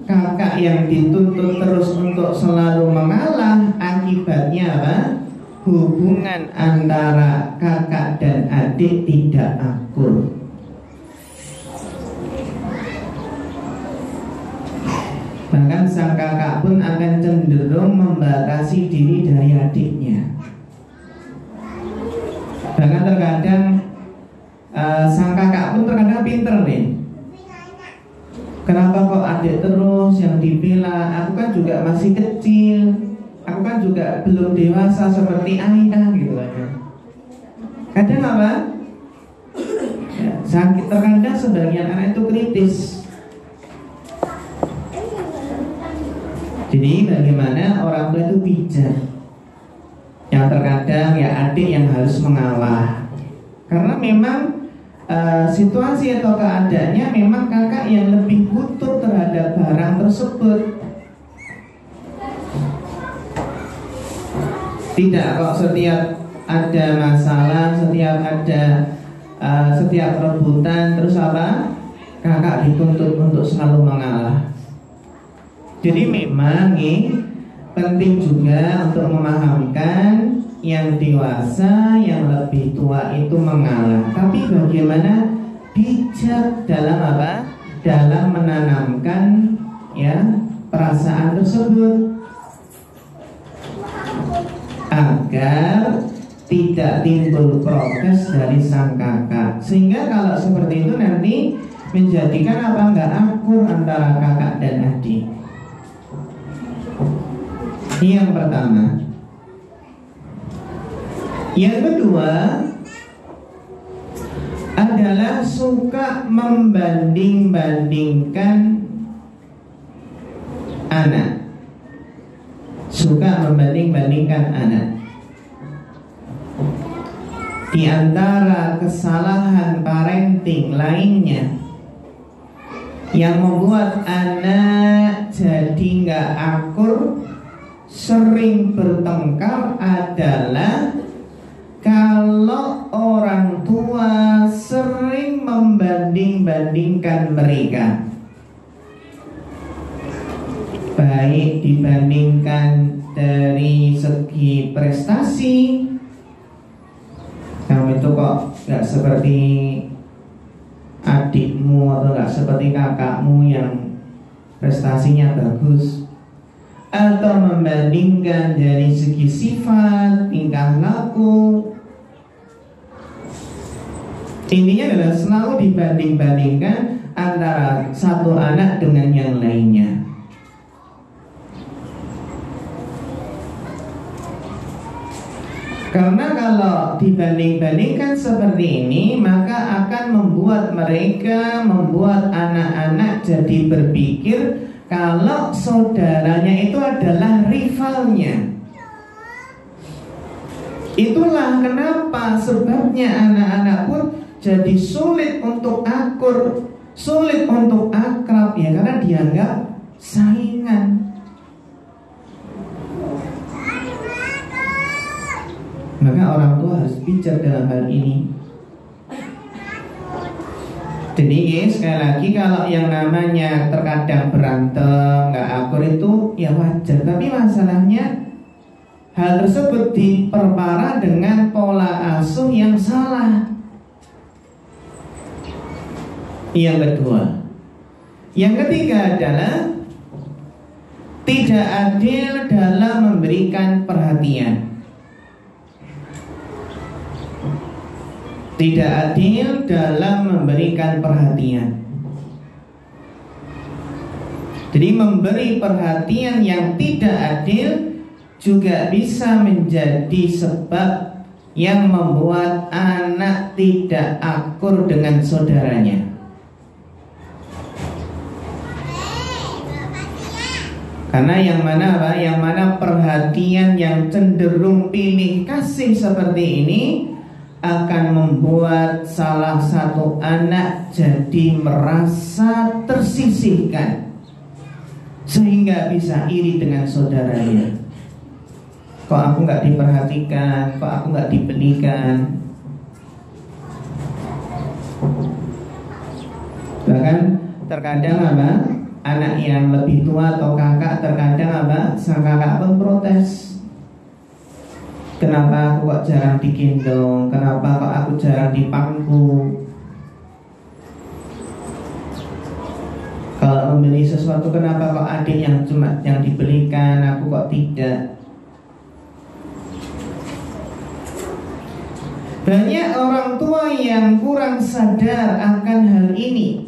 kakak yang dituntut terus untuk selalu mengalah, akibatnya hubungan antara kakak dan adik tidak akur. Bahkan sang kakak pun akan cenderung membatasi diri dari adiknya. Bahkan terkadang sang kakak pun terkadang pinter nih. Kenapa kok adik terus yang dibela? Aku kan juga masih kecil, aku kan juga belum dewasa seperti ayah gitu aja. Kadang ya, sakit. Terkadang sebagian anak itu kritis. Jadi bagaimana orang tua itu bijak. Yang terkadang ya adik yang harus mengalah. Karena memang situasi atau keadaannya memang kakak yang lebih butuh terhadap barang tersebut. Tidak kok setiap ada masalah, setiap rebutan terus kakak dituntut untuk selalu mengalah. Jadi memang penting juga untuk memahamkan yang dewasa, yang lebih tua itu mengalah. Tapi bagaimana bijak dalam dalam menanamkan ya perasaan tersebut agar tidak timbul protes dari sang kakak. Sehingga kalau seperti itu nanti menjadikan nggak akur antara kakak dan adik. Ini yang pertama. Yang kedua adalah suka membanding-bandingkan anak. Suka membanding-bandingkan anak. Di antara kesalahan parenting lainnya yang membuat anak jadi nggak akur, sering bertengkar adalah kalau orang tua sering membanding-bandingkan mereka. Baik dibandingkan dari segi prestasi, kamu itu kok gak seperti adikmu atau gak seperti kakakmu yang prestasinya bagus. Atau membandingkan dari segi sifat, tingkah laku. Intinya adalah selalu dibanding-bandingkan antara satu anak dengan yang lainnya. Karena kalau dibanding-bandingkan seperti ini, maka akan membuat anak-anak jadi berpikir kalau saudaranya itu adalah rivalnya. Itulah kenapa sebabnya anak-anak pun jadi sulit untuk akur, sulit untuk akrab, ya karena dianggap saingan. Maka orang tua harus bijak dalam hal ini. Jadi sekali lagi, kalau yang namanya terkadang berantem, nggak akur itu ya wajar. Tapi masalahnya hal tersebut diperparah dengan pola asuh yang salah. Yang kedua, yang ketiga adalah tidak adil dalam memberikan perhatian. Tidak adil dalam memberikan perhatian. Jadi memberi perhatian yang tidak adil juga bisa menjadi sebab yang membuat anak tidak akur dengan saudaranya. Karena yang mana apa? Yang mana perhatian yang cenderung pilih kasih seperti ini akan membuat salah satu anak jadi merasa tersisihkan, sehingga bisa iri dengan saudaranya. Kok aku nggak diperhatikan, kok aku nggak dibelikan. Bahkan terkadang apa? Anak yang lebih tua atau kakak terkadang apa? Sang kakak pun protes. Kenapa aku kok jarang digendong? Kenapa kok aku jarang dipangku? Kalau membeli sesuatu, kenapa kok adik yang cuma yang dibelikan, aku kok tidak? Banyak orang tua yang kurang sadar akan hal ini,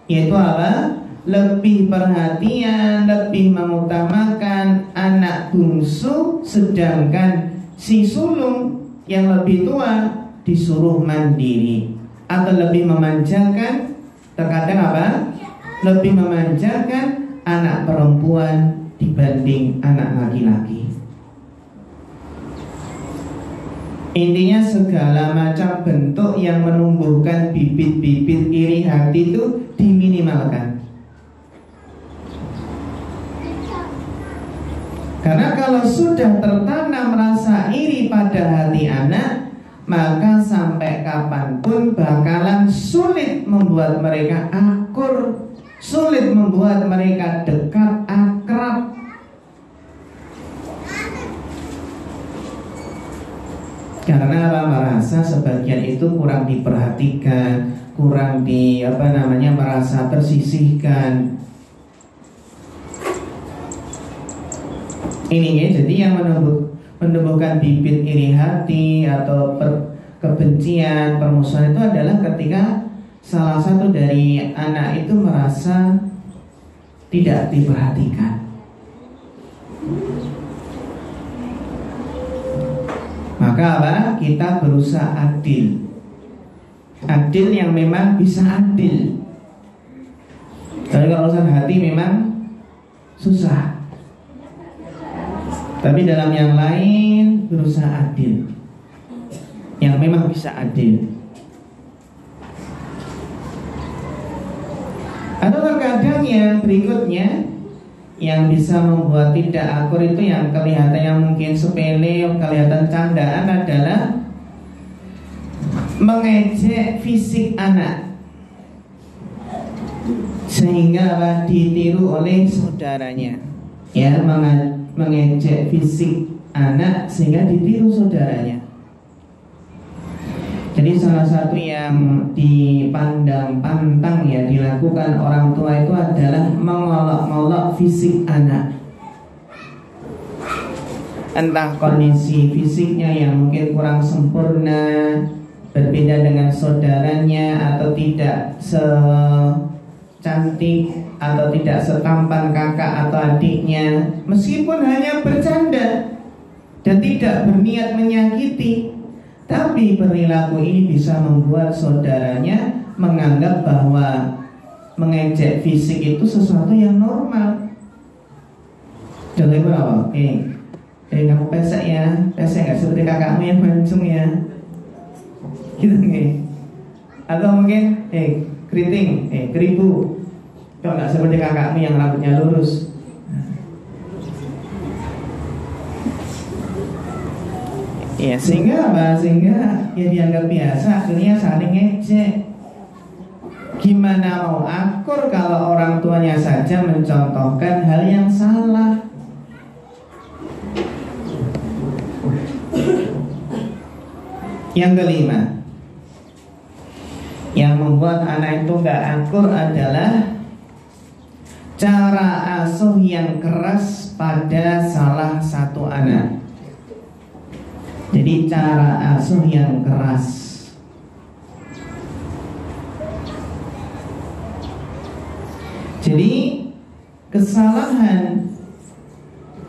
yaitu apa? Lebih perhatian, lebih mengutamakan anak bungsu, sedangkan si sulung yang lebih tua disuruh mandiri, atau lebih memanjakan, terkadang apa? Lebih memanjakan anak perempuan dibanding anak laki-laki. Intinya segala macam bentuk yang menumbuhkan bibit-bibit iri hati itu diminimalkan. Karena kalau sudah tertanam rasa iri pada hati anak, maka sampai kapanpun bakalan sulit membuat mereka akur, sulit membuat mereka dekat, akrab. Karena apa? Merasa sebagian itu kurang diperhatikan, kurang merasa tersisihkan. Ini ya, jadi yang menumbuhkan bibit iri hati atau kebencian, permusuhan itu adalah ketika salah satu dari anak itu merasa tidak diperhatikan. Maka apa? Kita berusaha adil. Adil yang memang bisa adil. Tapi kalau urusan hati memang susah. Tapi dalam yang lain berusaha adil, yang memang bisa adil. Atau terkadang yang berikutnya yang bisa membuat tidak akur itu, yang kelihatannya mungkin sepele, kelihatan candaan, adalah mengejek fisik anak, sehingga ditiru oleh saudaranya. Ya, mengejek fisik anak sehingga ditiru saudaranya. Jadi salah satu yang dipandang pantang ya dilakukan orang tua itu adalah mengolok-olok fisik anak. Entah kondisi fisiknya yang mungkin kurang sempurna, berbeda dengan saudaranya, atau tidak secantik atau tidak setampan kakak atau adiknya, meskipun hanya bercanda dan tidak berniat menyakiti, tapi perilaku ini bisa membuat saudaranya menganggap bahwa mengejek fisik itu sesuatu yang normal. Contohnya berapa? Kamu pesek ya, pesek nggak seperti kakakmu yang mancung ya, gitu nih. Atau mungkin keriting, keribu, kau nggak seperti kakakmu yang rambutnya lurus. Ya, sehingga apa? Sehingga ya dianggap biasa, akhirnya saling ngejek. Gimana mau akur kalau orang tuanya saja mencontohkan hal yang salah? Yang kelima, yang membuat anak itu gak akur adalah cara asuh yang keras pada salah satu anak. Jadi cara asuh yang keras. Jadi kesalahan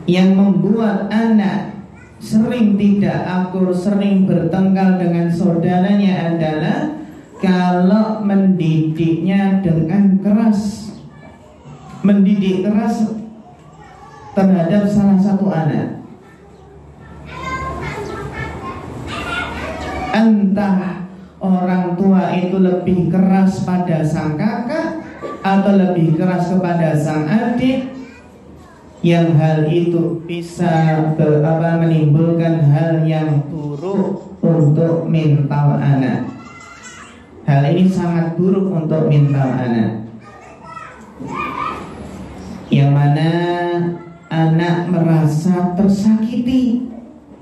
yang membuat anak sering tidak akur, sering bertengkar dengan saudaranya adalah kalau mendidiknya dengan keras. Mendidik keras terhadap salah satu anak. Entah orang tua itu lebih keras pada sang kakak atau lebih keras kepada sang adik, yang hal itu bisa menimbulkan hal yang buruk untuk mental anak. Hal ini sangat buruk untuk mental anak, yang mana anak merasa tersakiti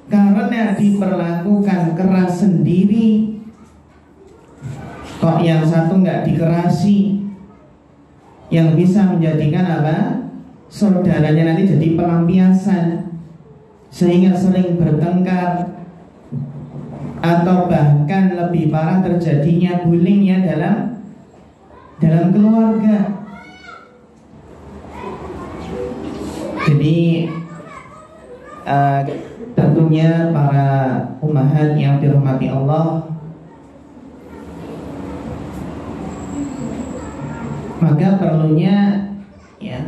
karena diperlakukan keras sendiri. Kok yang satu nggak dikerasi, yang bisa menjadikan saudaranya nanti jadi pelampiasan, sehingga sering bertengkar, atau bahkan lebih parah terjadinya bullyingnya dalam keluarga. Jadi tentunya para ummahat yang dirahmati Allah, maka perlunya ya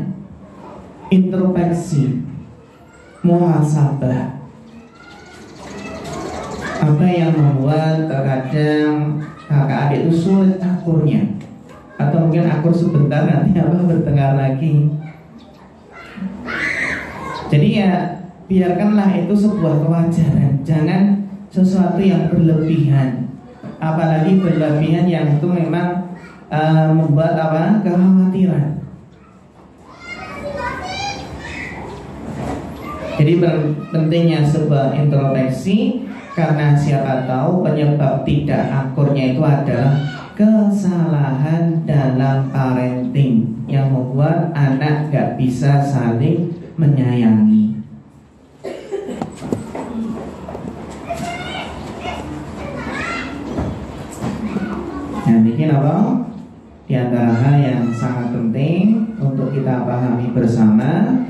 introspeksi, muhasabah. Apa yang membuat terkadang kakak adik itu sulit akurnya, atau mungkin akur sebentar nanti bertengkar lagi. Jadi ya biarkanlah itu sebuah kewajaran, jangan sesuatu yang berlebihan, apalagi berlebihan yang itu memang membuat kekhawatiran. Jadi pentingnya sebuah introspeksi, karena siapa tahu penyebab tidak akurnya itu adalah kesalahan dalam parenting yang membuat anak gak bisa saling menyayangi. Nah, ini di antara hal yang sangat penting untuk kita pahami bersama.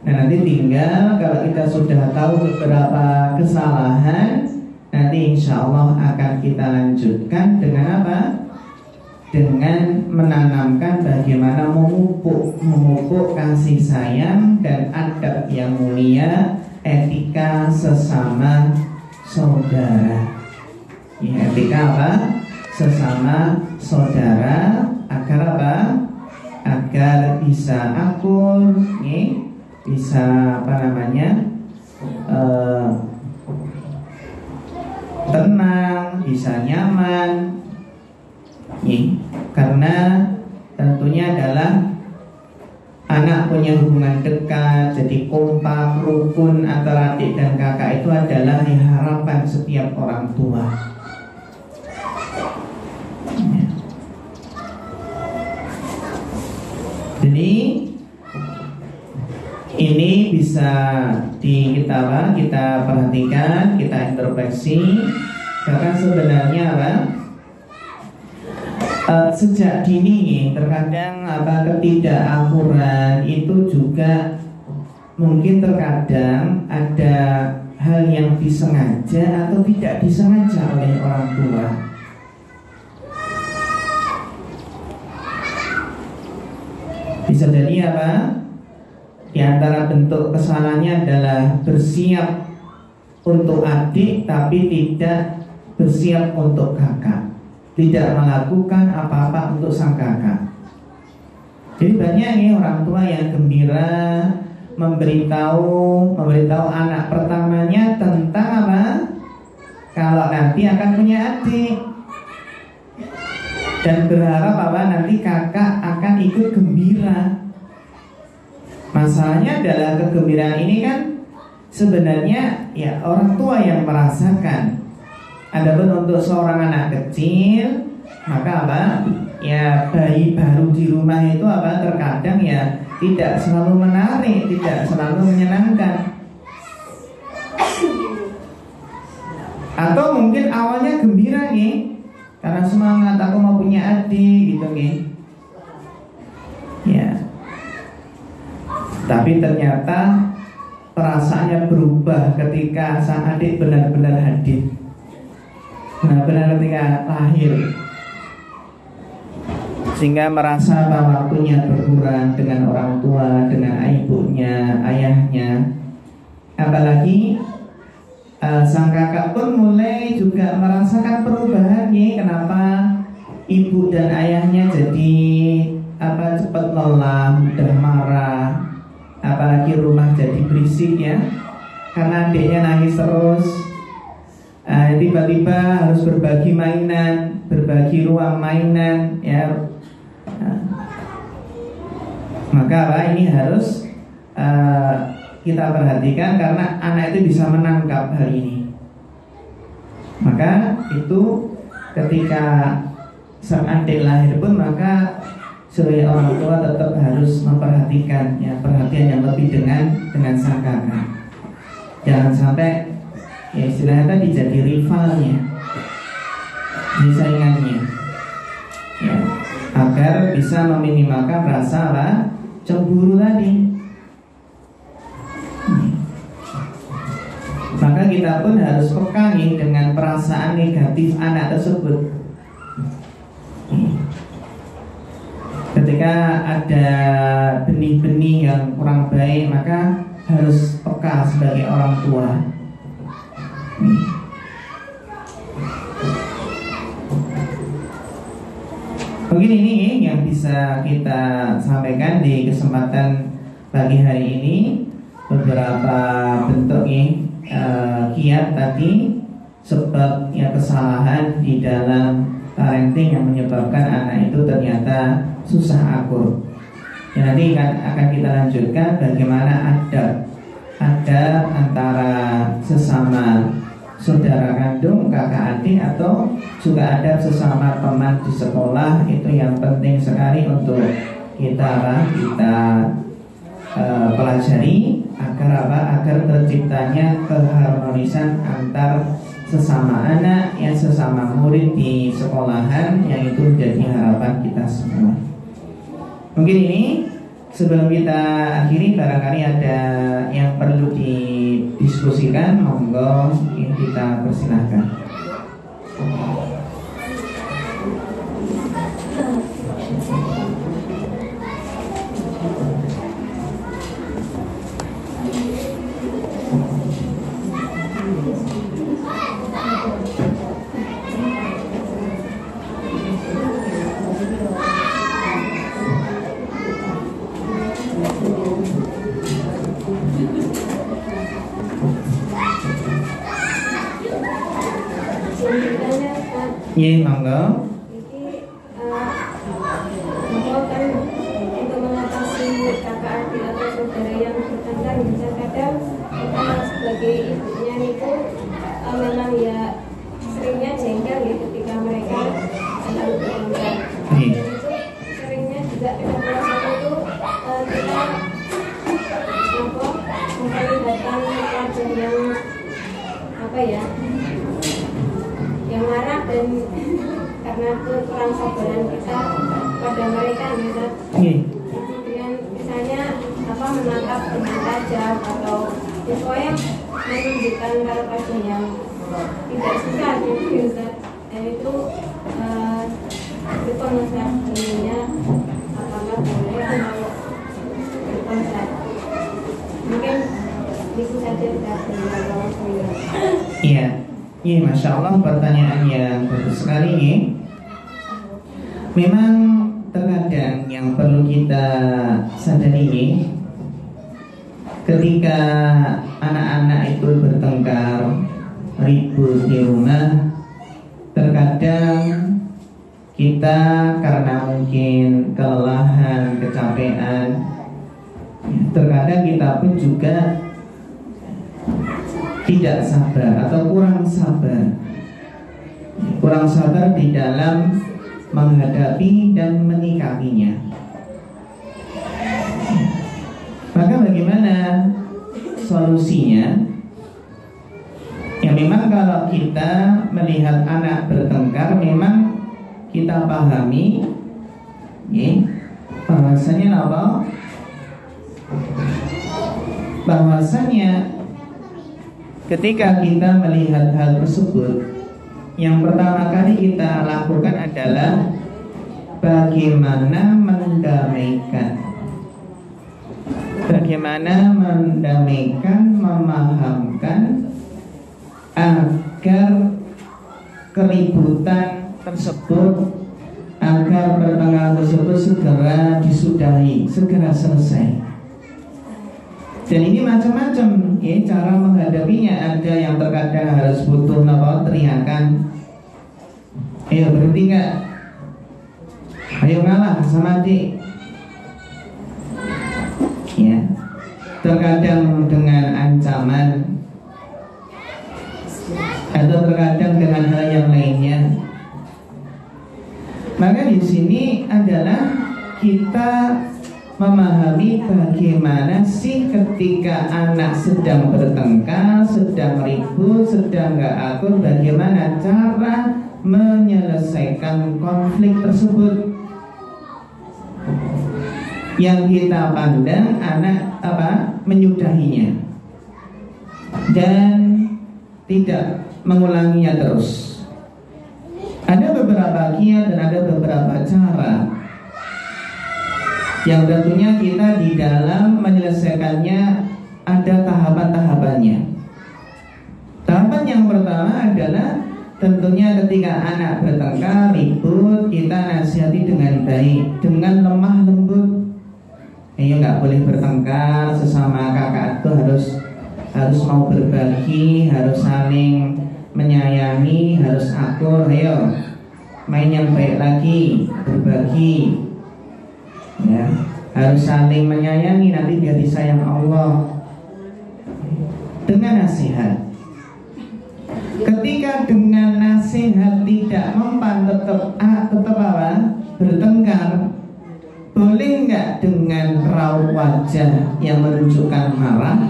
Nah, nanti tinggal kalau kita sudah tahu beberapa kesalahan, nanti insya Allah akan kita lanjutkan dengan apa? Dengan menanamkan bagaimana memupuk kasih sayang dan adab yang mulia, etika sesama saudara. Ya, etika apa? Sesama saudara, agar apa? Agar bisa akur, bisa tenang, bisa nyaman. Karena tentunya adalah anak punya hubungan dekat, jadi kompak, rukun antara adik dan kakak itu adalah harapan setiap orang tua. Jadi ini bisa kita perhatikan, kita introspeksi. Karena sebenarnya sejak dini terkadang ketidakakuran itu juga mungkin terkadang ada hal yang disengaja atau tidak disengaja oleh orang tua. Bisa jadi di antara bentuk kesalahannya adalah bersiap untuk adik tapi tidak bersiap untuk kakak, tidak melakukan apa-apa untuk sang kakak. Jadi banyak orang tua yang gembira memberitahu anak pertamanya tentang kalau nanti akan punya adik. dan berharap apa nanti kakak akan ikut gembira. Masalahnya adalah kegembiraan ini kan sebenarnya ya orang tua yang merasakan. Adapun untuk seorang anak kecil, maka apa? Ya bayi baru di rumah itu apa terkadang ya tidak selalu menarik, tidak selalu menyenangkan. Atau mungkin awalnya gembira nih, karena semangat aku mau punya adik gitu nih. Ya. Tapi ternyata perasaannya berubah ketika sang adik benar-benar hadir. Benar-benar ketika lahir. Sehingga merasa bahwa waktunya berkurang dengan orang tua, dengan ibunya, ayahnya. Apalagi sang kakak pun mulai juga merasakan perubahan nih. Kenapa ibu dan ayahnya jadi cepat lelah, mudah marah. Apalagi rumah jadi berisik ya, karena adiknya nangis terus. Tiba-tiba harus berbagi mainan, berbagi ruang mainan ya. Maka ini harus kita perhatikan karena anak itu bisa menangkap hal ini. Maka itu ketika sang adik lahir pun maka sebagai orang tua tetap harus memperhatikan ya, perhatian yang lebih dengan sang kakak. Jangan sampai ya istilahnya tadi jadi rivalnya, jadi saingannya ya, agar bisa meminimalkan rasa cemburu tadi. Maka kita pun harus peka nih dengan perasaan negatif anak tersebut. Ketika ada benih-benih yang kurang baik, maka harus peka sebagai orang tua. Mungkin ini yang bisa kita sampaikan di kesempatan pagi hari ini. Beberapa bentuk kiat tadi, sebab ya kesalahan di dalam parenting yang menyebabkan anak itu ternyata susah akur. Ya, nanti akan kita lanjutkan bagaimana adab antara sesama saudara kandung, kakak adik, atau juga adab sesama teman di sekolah. Itu yang penting sekali untuk kita pelajari agar terciptanya keharmonisan antar sesama anak, yang sesama murid di sekolahan, yang itu menjadi harapan kita semua. Mungkin ini sebelum kita akhiri, barangkali ada yang perlu didiskusikan, monggo kita persilahkan. Iya, monggo. Kan untuk mengatasi kakak adik atau saudara yang bertengkar, kadang kita sebagai ibunya itu memang ya seringnya jengkel ya ketika mereka selalu bertengkar. Dan itu seringnya juga ketika satu itu kita memperlihatkan wajah yang yang marah, dan karena kurang sabaran kita pada mereka gitu. Dengan misalnya menangkap dengan tajam atau pokoknya menunjukkan wajah yang tidak suka gitu. Dan itu berkonsep dirinya apakah boleh atau berkonsep. Mungkin itu saja dari Iya. Iya, Masya Allah, pertanyaan yang bagus sekali ya. Memang terkadang yang perlu kita sadari ya, ketika anak-anak itu bertengkar, ribut di rumah, terkadang kita karena mungkin kelelahan, kecapean, terkadang kita pun juga tidak sabar atau kurang sabar di dalam menghadapi dan menyikapinya. Maka bagaimana solusinya? Ya memang kalau kita melihat anak bertengkar, memang kita pahami bahwasanya apa? Bahwasanya ketika kita melihat hal tersebut, yang pertama kali kita lakukan adalah bagaimana mendamaikan, memahamkan agar keributan tersebut, agar pertengkaran tersebut segera disudahi, segera selesai. Dan ini macam-macam cara menghadapinya. Ada yang terkadang harus butuh teriakan, ayo berhenti nggak, ayo ngalah sama adik. Ya, terkadang dengan ancaman, atau terkadang dengan hal yang lainnya. Maka di sini adalah kita memahami bagaimana sih ketika anak sedang bertengkar, sedang ribut, sedang gak akur, bagaimana cara menyelesaikan konflik tersebut. Yang kita pandang anak menyudahinya dan tidak mengulanginya terus. Ada beberapa kiat dan ada beberapa cara yang tentunya kita di dalam menyelesaikannya ada tahapan-tahapannya. Tahapan yang pertama adalah tentunya ketika anak bertengkar, ribut, kita nasihati dengan baik, dengan lemah lembut. Ayo, nggak boleh bertengkar, sesama kakak itu harus mau berbagi, harus saling menyayangi, harus akur. Ayo main yang baik lagi, berbagi, ya, harus saling menyayangi, nanti dia disayang Allah. Dengan nasihat. Ketika dengan nasihat tidak mempan, tetap bertengkar, boleh nggak dengan raut wajah yang menunjukkan marah?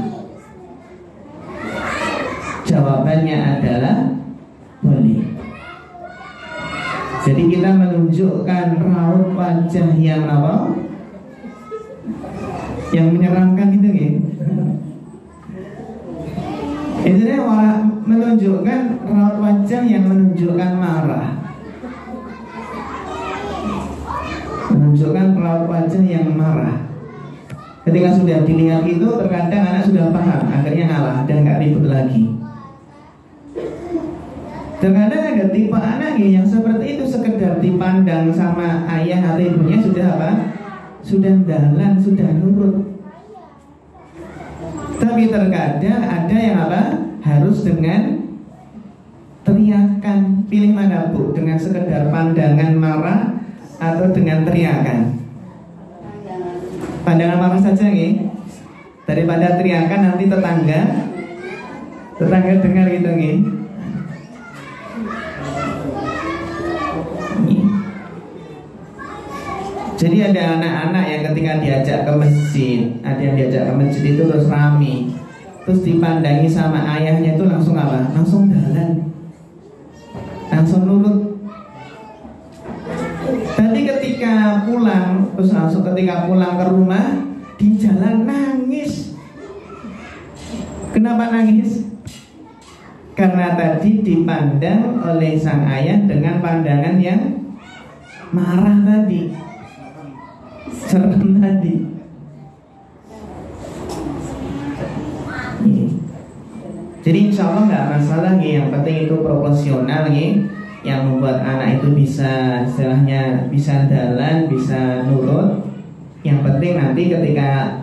Jawabannya adalah boleh. Jadi kita menunjukkan raut wajah yang yang menyeramkan itu ya. Itu menunjukkan raut wajah yang menunjukkan marah. Menunjukkan raut wajah yang marah. Ketika sudah dilihat itu, terkadang anak sudah paham, akhirnya ngalah dan nggak ribut lagi. Terkadang ada tipe anak yang seperti itu, sekedar dipandang sama ayah atau ibunya sudah sudah dalan, sudah nurut. Tapi terkadang ada yang harus dengan teriakan. Pilih mana bu? Dengan sekedar pandangan marah atau dengan teriakan? Pandangan marah saja nih. Daripada teriakan nanti tetangga dengar gitu nih. Jadi ada anak-anak yang ketika diajak ke masjid, ada yang diajak ke masjid itu terus rame, terus dipandangi sama ayahnya itu langsung langsung jalan, langsung nurut. Tapi ketika pulang, ketika pulang ke rumah, di jalan nangis. Kenapa nangis? Karena tadi dipandang oleh sang ayah dengan pandangan yang marah tadi, serem tadi. Jadi insya Allah nggak masalah nih. Yang penting itu proporsional nih, yang membuat anak itu bisa istilahnya bisa jalan, bisa nurut. Yang penting nanti ketika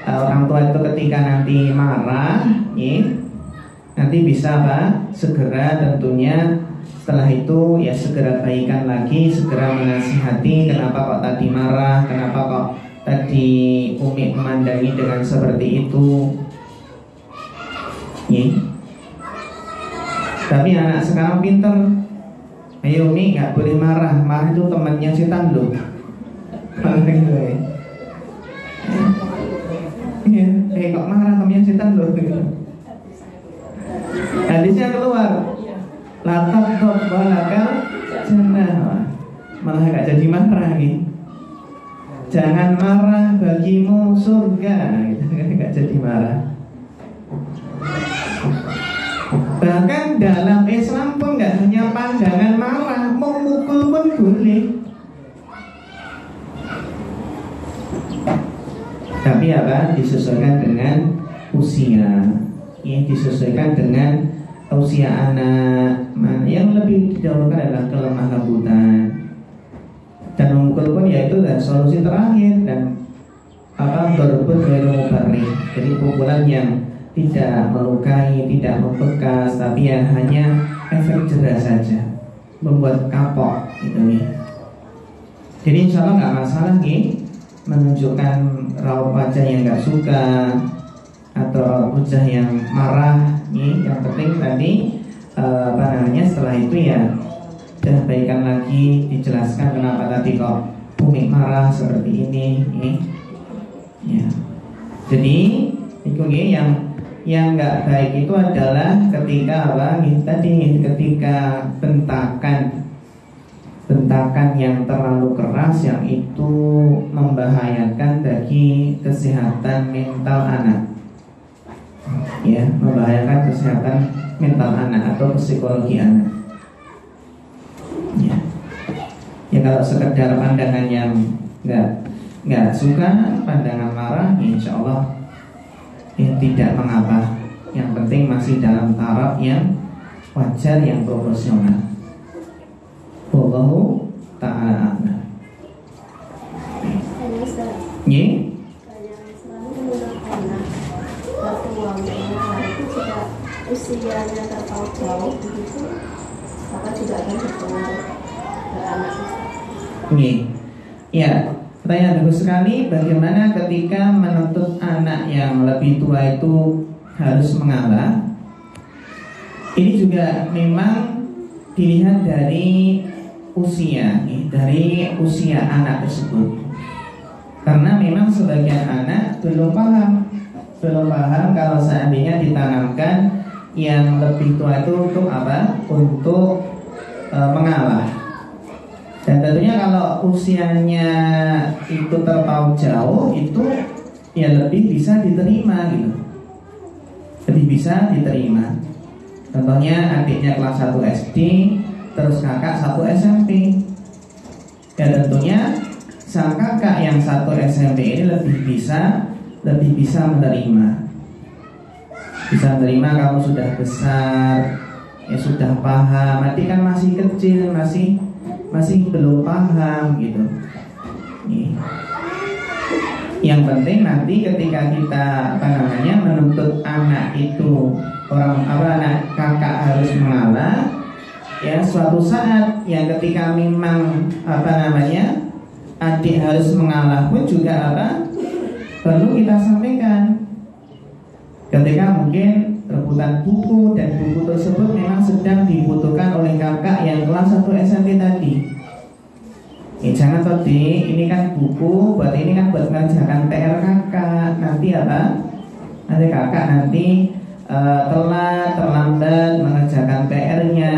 orang tua itu ketika nanti marah nih, nanti bisa segera tentunya setelah itu ya segera baikan lagi, segera menasihati. Kenapa kok tadi marah, kenapa kok tadi Umi memandangi dengan seperti itu ya. Tapi anak sekarang pinter. Ayo Umi, gak boleh marah, marah itu temannya setan loh. Iya, kok marah temannya setan loh. Hadisnya keluar, latak top balakal jannah, malah gak jadi marah gitu. Jangan marah bagimu surga, gitu. Gak jadi marah. Bahkan dalam Islam pun gak hanya pandangan marah, memukul pun boleh. Tapi apa? Disesuaikan dengan usia. Ya, disesuaikan dengan usia anak. Yang lebih didahulukan adalah kelemah lembutan. Dan memukul pun yaitu solusi terakhir. Dan berbut ghairu mubarrih. Jadi pukulan yang tidak melukai, tidak membekas, tapi ya hanya efek jerah saja, membuat kapok gitu nih. Jadi insya Allah nggak masalah nih menunjukkan raut wajah yang nggak suka atau wajah yang marah nih. Yang penting tadi setelah itu ya sudah baikan lagi, dijelaskan kenapa tadi kok Umi marah seperti ini nih. Ya. Jadi itu nih yang nggak baik itu adalah ketika ketika bentakan yang terlalu keras, yang itu membahayakan bagi kesehatan mental anak. Ya, membahayakan kesehatan mental anak atau psikologi anak. Ya. Ya kalau sekedar pandangan yang nggak suka, pandangan marah, insya Allah tidak mengapa. Yang penting masih dalam taraf yang wajar, yang proporsional. Wallahu ta'ala a'lam. Usianya terlalu jauh begitu, maka tidak akan berpengaruh ke anak. Ya, pertanyaan bagus sekali. Bagaimana ketika menuntut anak yang lebih tua itu harus mengalah? Ini juga memang dilihat dari usia, dari usia anak tersebut. Karena memang sebagian anak belum paham kalau seandainya ditanamkan yang lebih tua itu untuk apa? Untuk mengalah. Dan tentunya kalau usianya itu terpaut jauh, itu ya lebih bisa diterima gitu. Lebih bisa diterima. Contohnya adiknya kelas 1 SD, terus kakak 1 SMP. Dan tentunya sang kakak yang 1 SMP ini lebih bisa menerima. Bisa menerima kamu sudah besar, ya sudah paham. Adik kan masih kecil, masih belum paham gitu. Yang penting nanti ketika kita menuntut anak itu anak kakak harus mengalah, ya suatu saat yang ketika memang adik harus mengalah pun juga perlu kita sampaikan. Ketika mungkin rebutan buku dan buku tersebut memang sedang dibutuhkan oleh kakak yang kelas 1 SMP tadi. Jangan tadi ini kan buku, berarti ini kan buat mengerjakan PR kakak. Nanti nanti kakak terlambat mengerjakan PR-nya.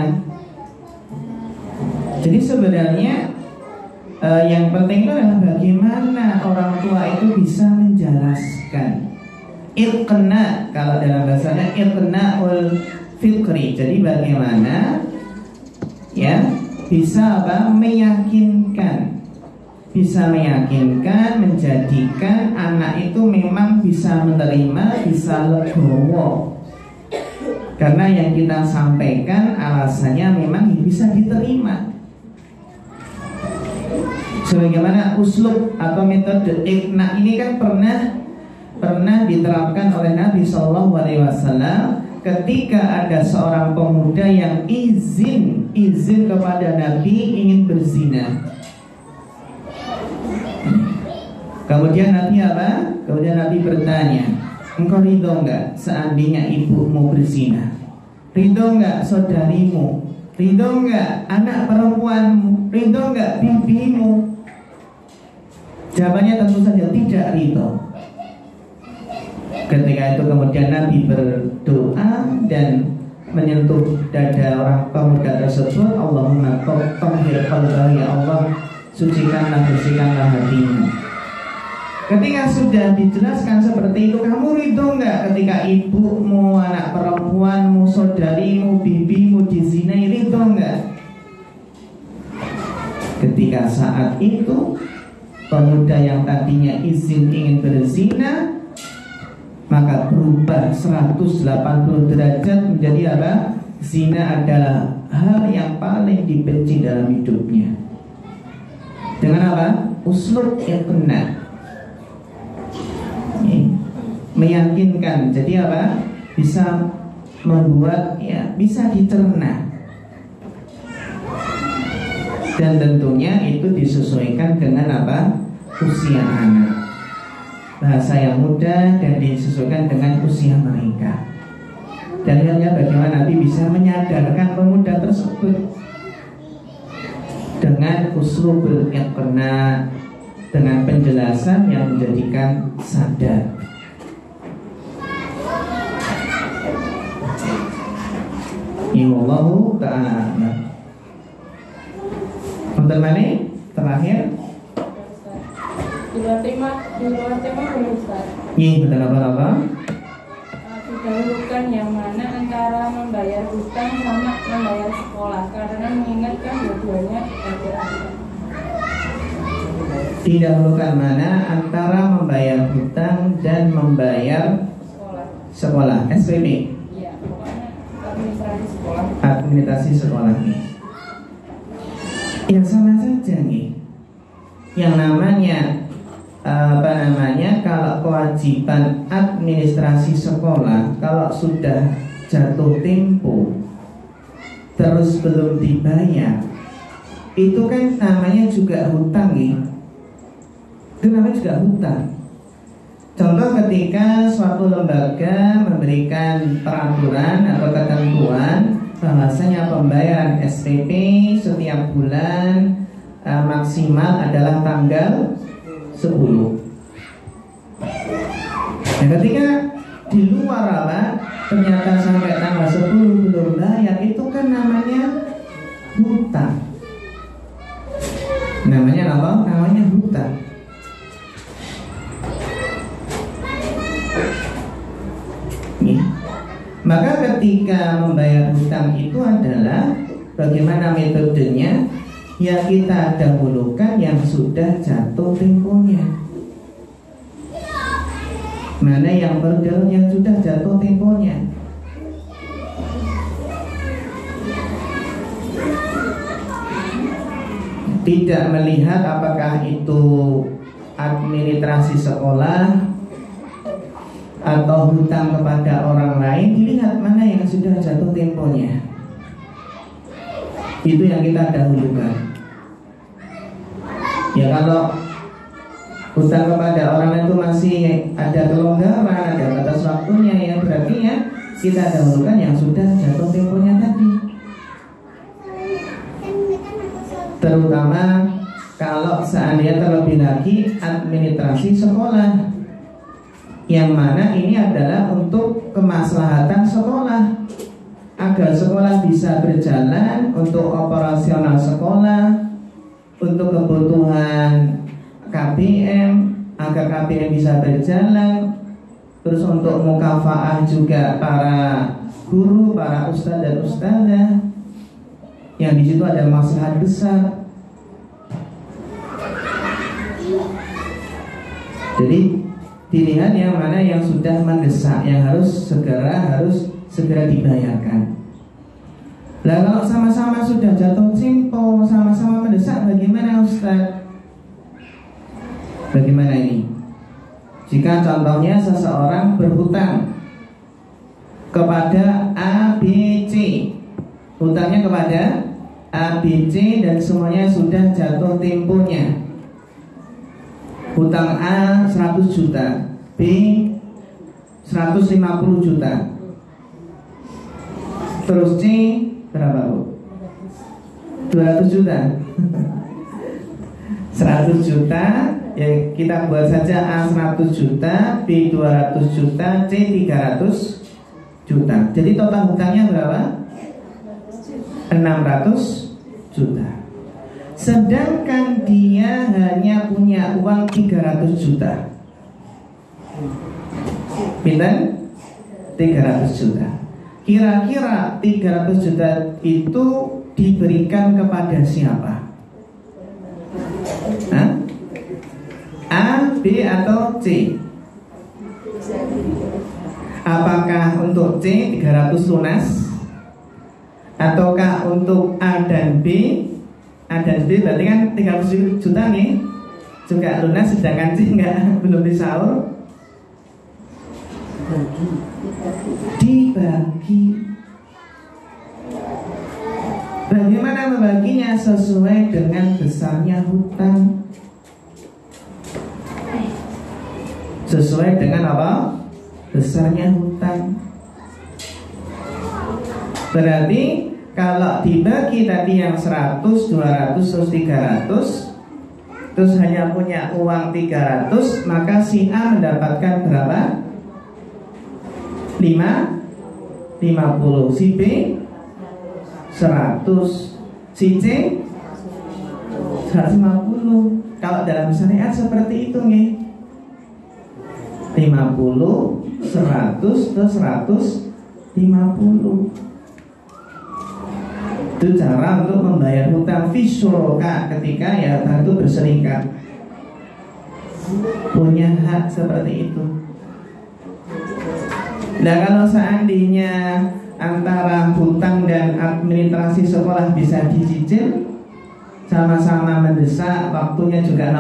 Jadi sebenarnya yang penting itu adalah bagaimana orang tua itu bisa menjelaskan. Iqna, kalau dalam bahasanya iqna'ul fikri. Jadi bagaimana ya bisa meyakinkan, menjadikan anak itu memang bisa menerima, bisa legowo. Karena yang kita sampaikan alasannya memang bisa diterima. Sebagaimana uslub atau metode iqna ini kan pernah diterapkan oleh Nabi SAW ketika ada seorang pemuda yang izin kepada Nabi ingin berzina. Kemudian Nabi apa? Kemudian Nabi bertanya, engkau ridho enggak seandainya ibumu berzina? Ridho enggak saudarimu? Ridho enggak anak perempuanmu? Ridho enggak bibimu? Jawabannya tentu saja tidak ridho. Ketika itu kemudian Nabi berdoa dan menyentuh dada orang pemuda tersebut, Allahumma tahhir qalbahu, ya Allah, sucikanlah, bersihkanlah hatinya. Ketika sudah dijelaskan seperti itu, kamu ridho enggak ketika ibumu, anak perempuanmu, saudarimu, bibimu dizinai? Ridho enggak? Ketika saat itu pemuda yang tadinya izin ingin berzina, maka berubah 180 derajat menjadi apa? Zina adalah hal yang paling dibenci dalam hidupnya. Dengan apa? Uslub yang benar, meyakinkan. Jadi apa? Bisa membuat, ya, bisa dicerna. Dan tentunya itu disesuaikan dengan apa? Usia anak, bahasa yang mudah, dan disesuaikan dengan usia mereka. Dan lihatnya bagaimana Nabi bisa menyadarkan pemuda tersebut dengan uslubul iqna, dengan penjelasan yang menjadikan sadar. Wallahu ta'ala. Untuk mana? Terakhir. Di luar tema Ustaz. Iya, betul apa? Didahulukan yang mana antara membayar hutang sama membayar sekolah, karena mengingatkan dua-duanya ada. Didahulukan mana antara membayar hutang dan membayar sekolah. SPP. Iya, pokoknya administrasi sekolah. Administrasi sekolah. Ya sama saja nih. Yang namanya kalau kewajiban administrasi sekolah, kalau sudah jatuh tempo terus belum dibayar, itu kan namanya juga hutang nih. Itu namanya juga hutang. Contoh ketika suatu lembaga memberikan peraturan atau ketentuan bahwasanya pembayaran SPP setiap bulan maksimal adalah tanggal 10. Nah, ketika di luar ternyata sampai tanggal 10 belum bayar, itu kan namanya hutang. Namanya apa? Namanya hutang. Maka ketika membayar hutang itu adalah bagaimana metodenya? Ya, kita dahulukan yang sudah jatuh temponya. Mana yang sudah jatuh temponya. Tidak melihat apakah itu administrasi sekolah atau hutang kepada orang lain, dilihat mana yang sudah jatuh temponya. Itu yang kita dahulukan. Ya, kalau hutang kepada orang lain itu masih ada kelonggaran, ada batas waktunya, ya berarti ya kita dahulukan yang sudah jatuh temponya tadi. Terutama kalau seandainya terlebih lagi administrasi sekolah, yang mana ini adalah untuk kemaslahatan sekolah, agar sekolah bisa berjalan, untuk operasional sekolah, untuk kebutuhan KBM, agar KBM bisa berjalan, terus untuk mukafaah juga para guru, para ustadz dan ustadzah, yang di situ ada maslahat besar. Jadi dilihat yang mana yang sudah mendesak, yang harus segera dibayarkan. Lah kalau sama-sama sudah jatuh tempo, sama-sama mendesak, bagaimana Ustaz? Bagaimana ini? Jika contohnya seseorang berhutang kepada A, B, C. Hutangnya kepada A, B, C dan semuanya sudah jatuh temponya. Hutang A 100 juta, B 150 juta. Terus C berapa, Bu? 200 juta. 100 juta, ya kita buat saja A 100 juta, B 200 juta, C 300 juta. Jadi total hutangnya berapa? 600 juta. Sedangkan dia hanya punya uang 300 juta. Pinten? 300 juta. Kira-kira 300 juta itu diberikan kepada siapa? Hah? A, B atau C? Apakah untuk C 300 lunas? Ataukah untuk A dan B? A dan B berarti kan 300 juta nih juga lunas, sedangkan C belum disaur. Dibagi. Bagaimana membaginya? Sesuai dengan besarnya hutang. Sesuai dengan apa? Besarnya hutang. Berarti kalau dibagi tadi yang 100, 200, terus 300, terus hanya punya uang 300, maka si A mendapatkan berapa? 50, si B 100, si C 150. Kalau dalam syariat seperti itu nih, 50, 100, terus 150. Itu cara untuk membayar hutang fisyuroka ketika ya hutang itu berserikat. Punya hak seperti itu. Nah kalau seandainya antara hutang dan administrasi sekolah bisa dicicil, sama-sama mendesak, waktunya juga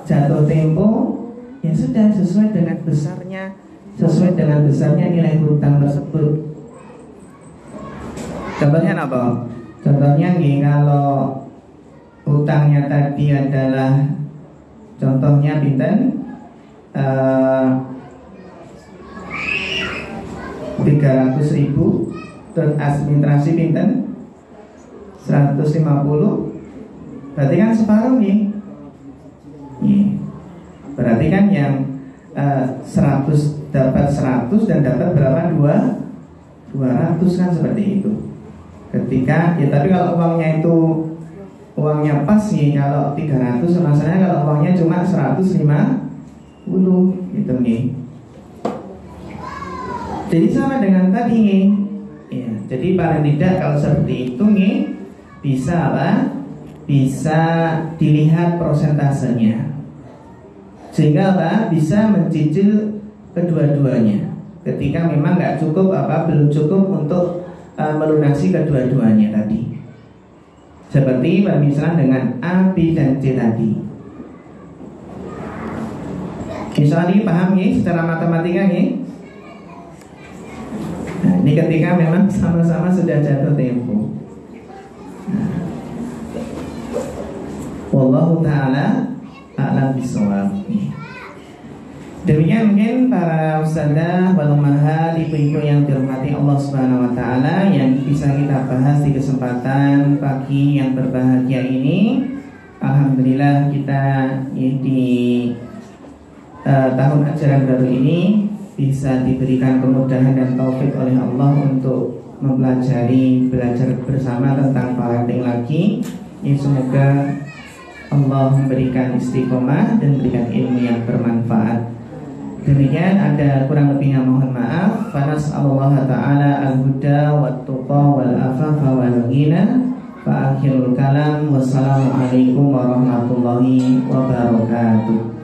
jatuh tempo, ya sudah sesuai dengan besarnya nilai hutang tersebut. Contohnya apa? Contohnya nih, kalau hutangnya tadi adalah contohnya pinten 300.000, terus administrasi pinten 150, berarti kan separuh nih. Berarti kan yang 100 dapat 100 dan dapat berapa? 200 kan seperti itu. Ketika ya, tapi kalau uangnya itu uangnya pas nih, kalau 300, masalahnya kalau uangnya cuma 150 gitu nih. Jadi sama dengan tadi nih. Ya, jadi paling tidak kalau seperti itu nih bisa apa? Bisa dilihat prosentasenya. Sehingga apa? Bisa mencicil kedua-duanya. Ketika memang nggak cukup belum cukup untuk melunasi kedua-duanya tadi. Seperti permisalan dengan A, B, dan C tadi. Misalnya paham nih secara matematika nih. Nah, ini ketika memang sama-sama sudah jatuh tempo. Wallahu ta'ala a'lam bishawab. Demikian mungkin para ustadzah wal ummahat, ibu-ibu yang dirahmati Allah Subhanahu wa taala, yang bisa kita bahas di kesempatan pagi yang berbahagia ini. Alhamdulillah kita di tahun ajaran baru ini bisa diberikan kemudahan dan taufik oleh Allah untuk belajar bersama tentang parenting lagi. Ini semoga Allah memberikan istiqomah dan memberikan ilmu yang bermanfaat. Demikian, ada kurang lebihnya mohon maaf. Fanas'alullah ta'ala al-huda wat-tuqa wal-afafa wal-ghina. Fa akhirul kalam, wassalamualaikum warahmatullahi wabarakatuh.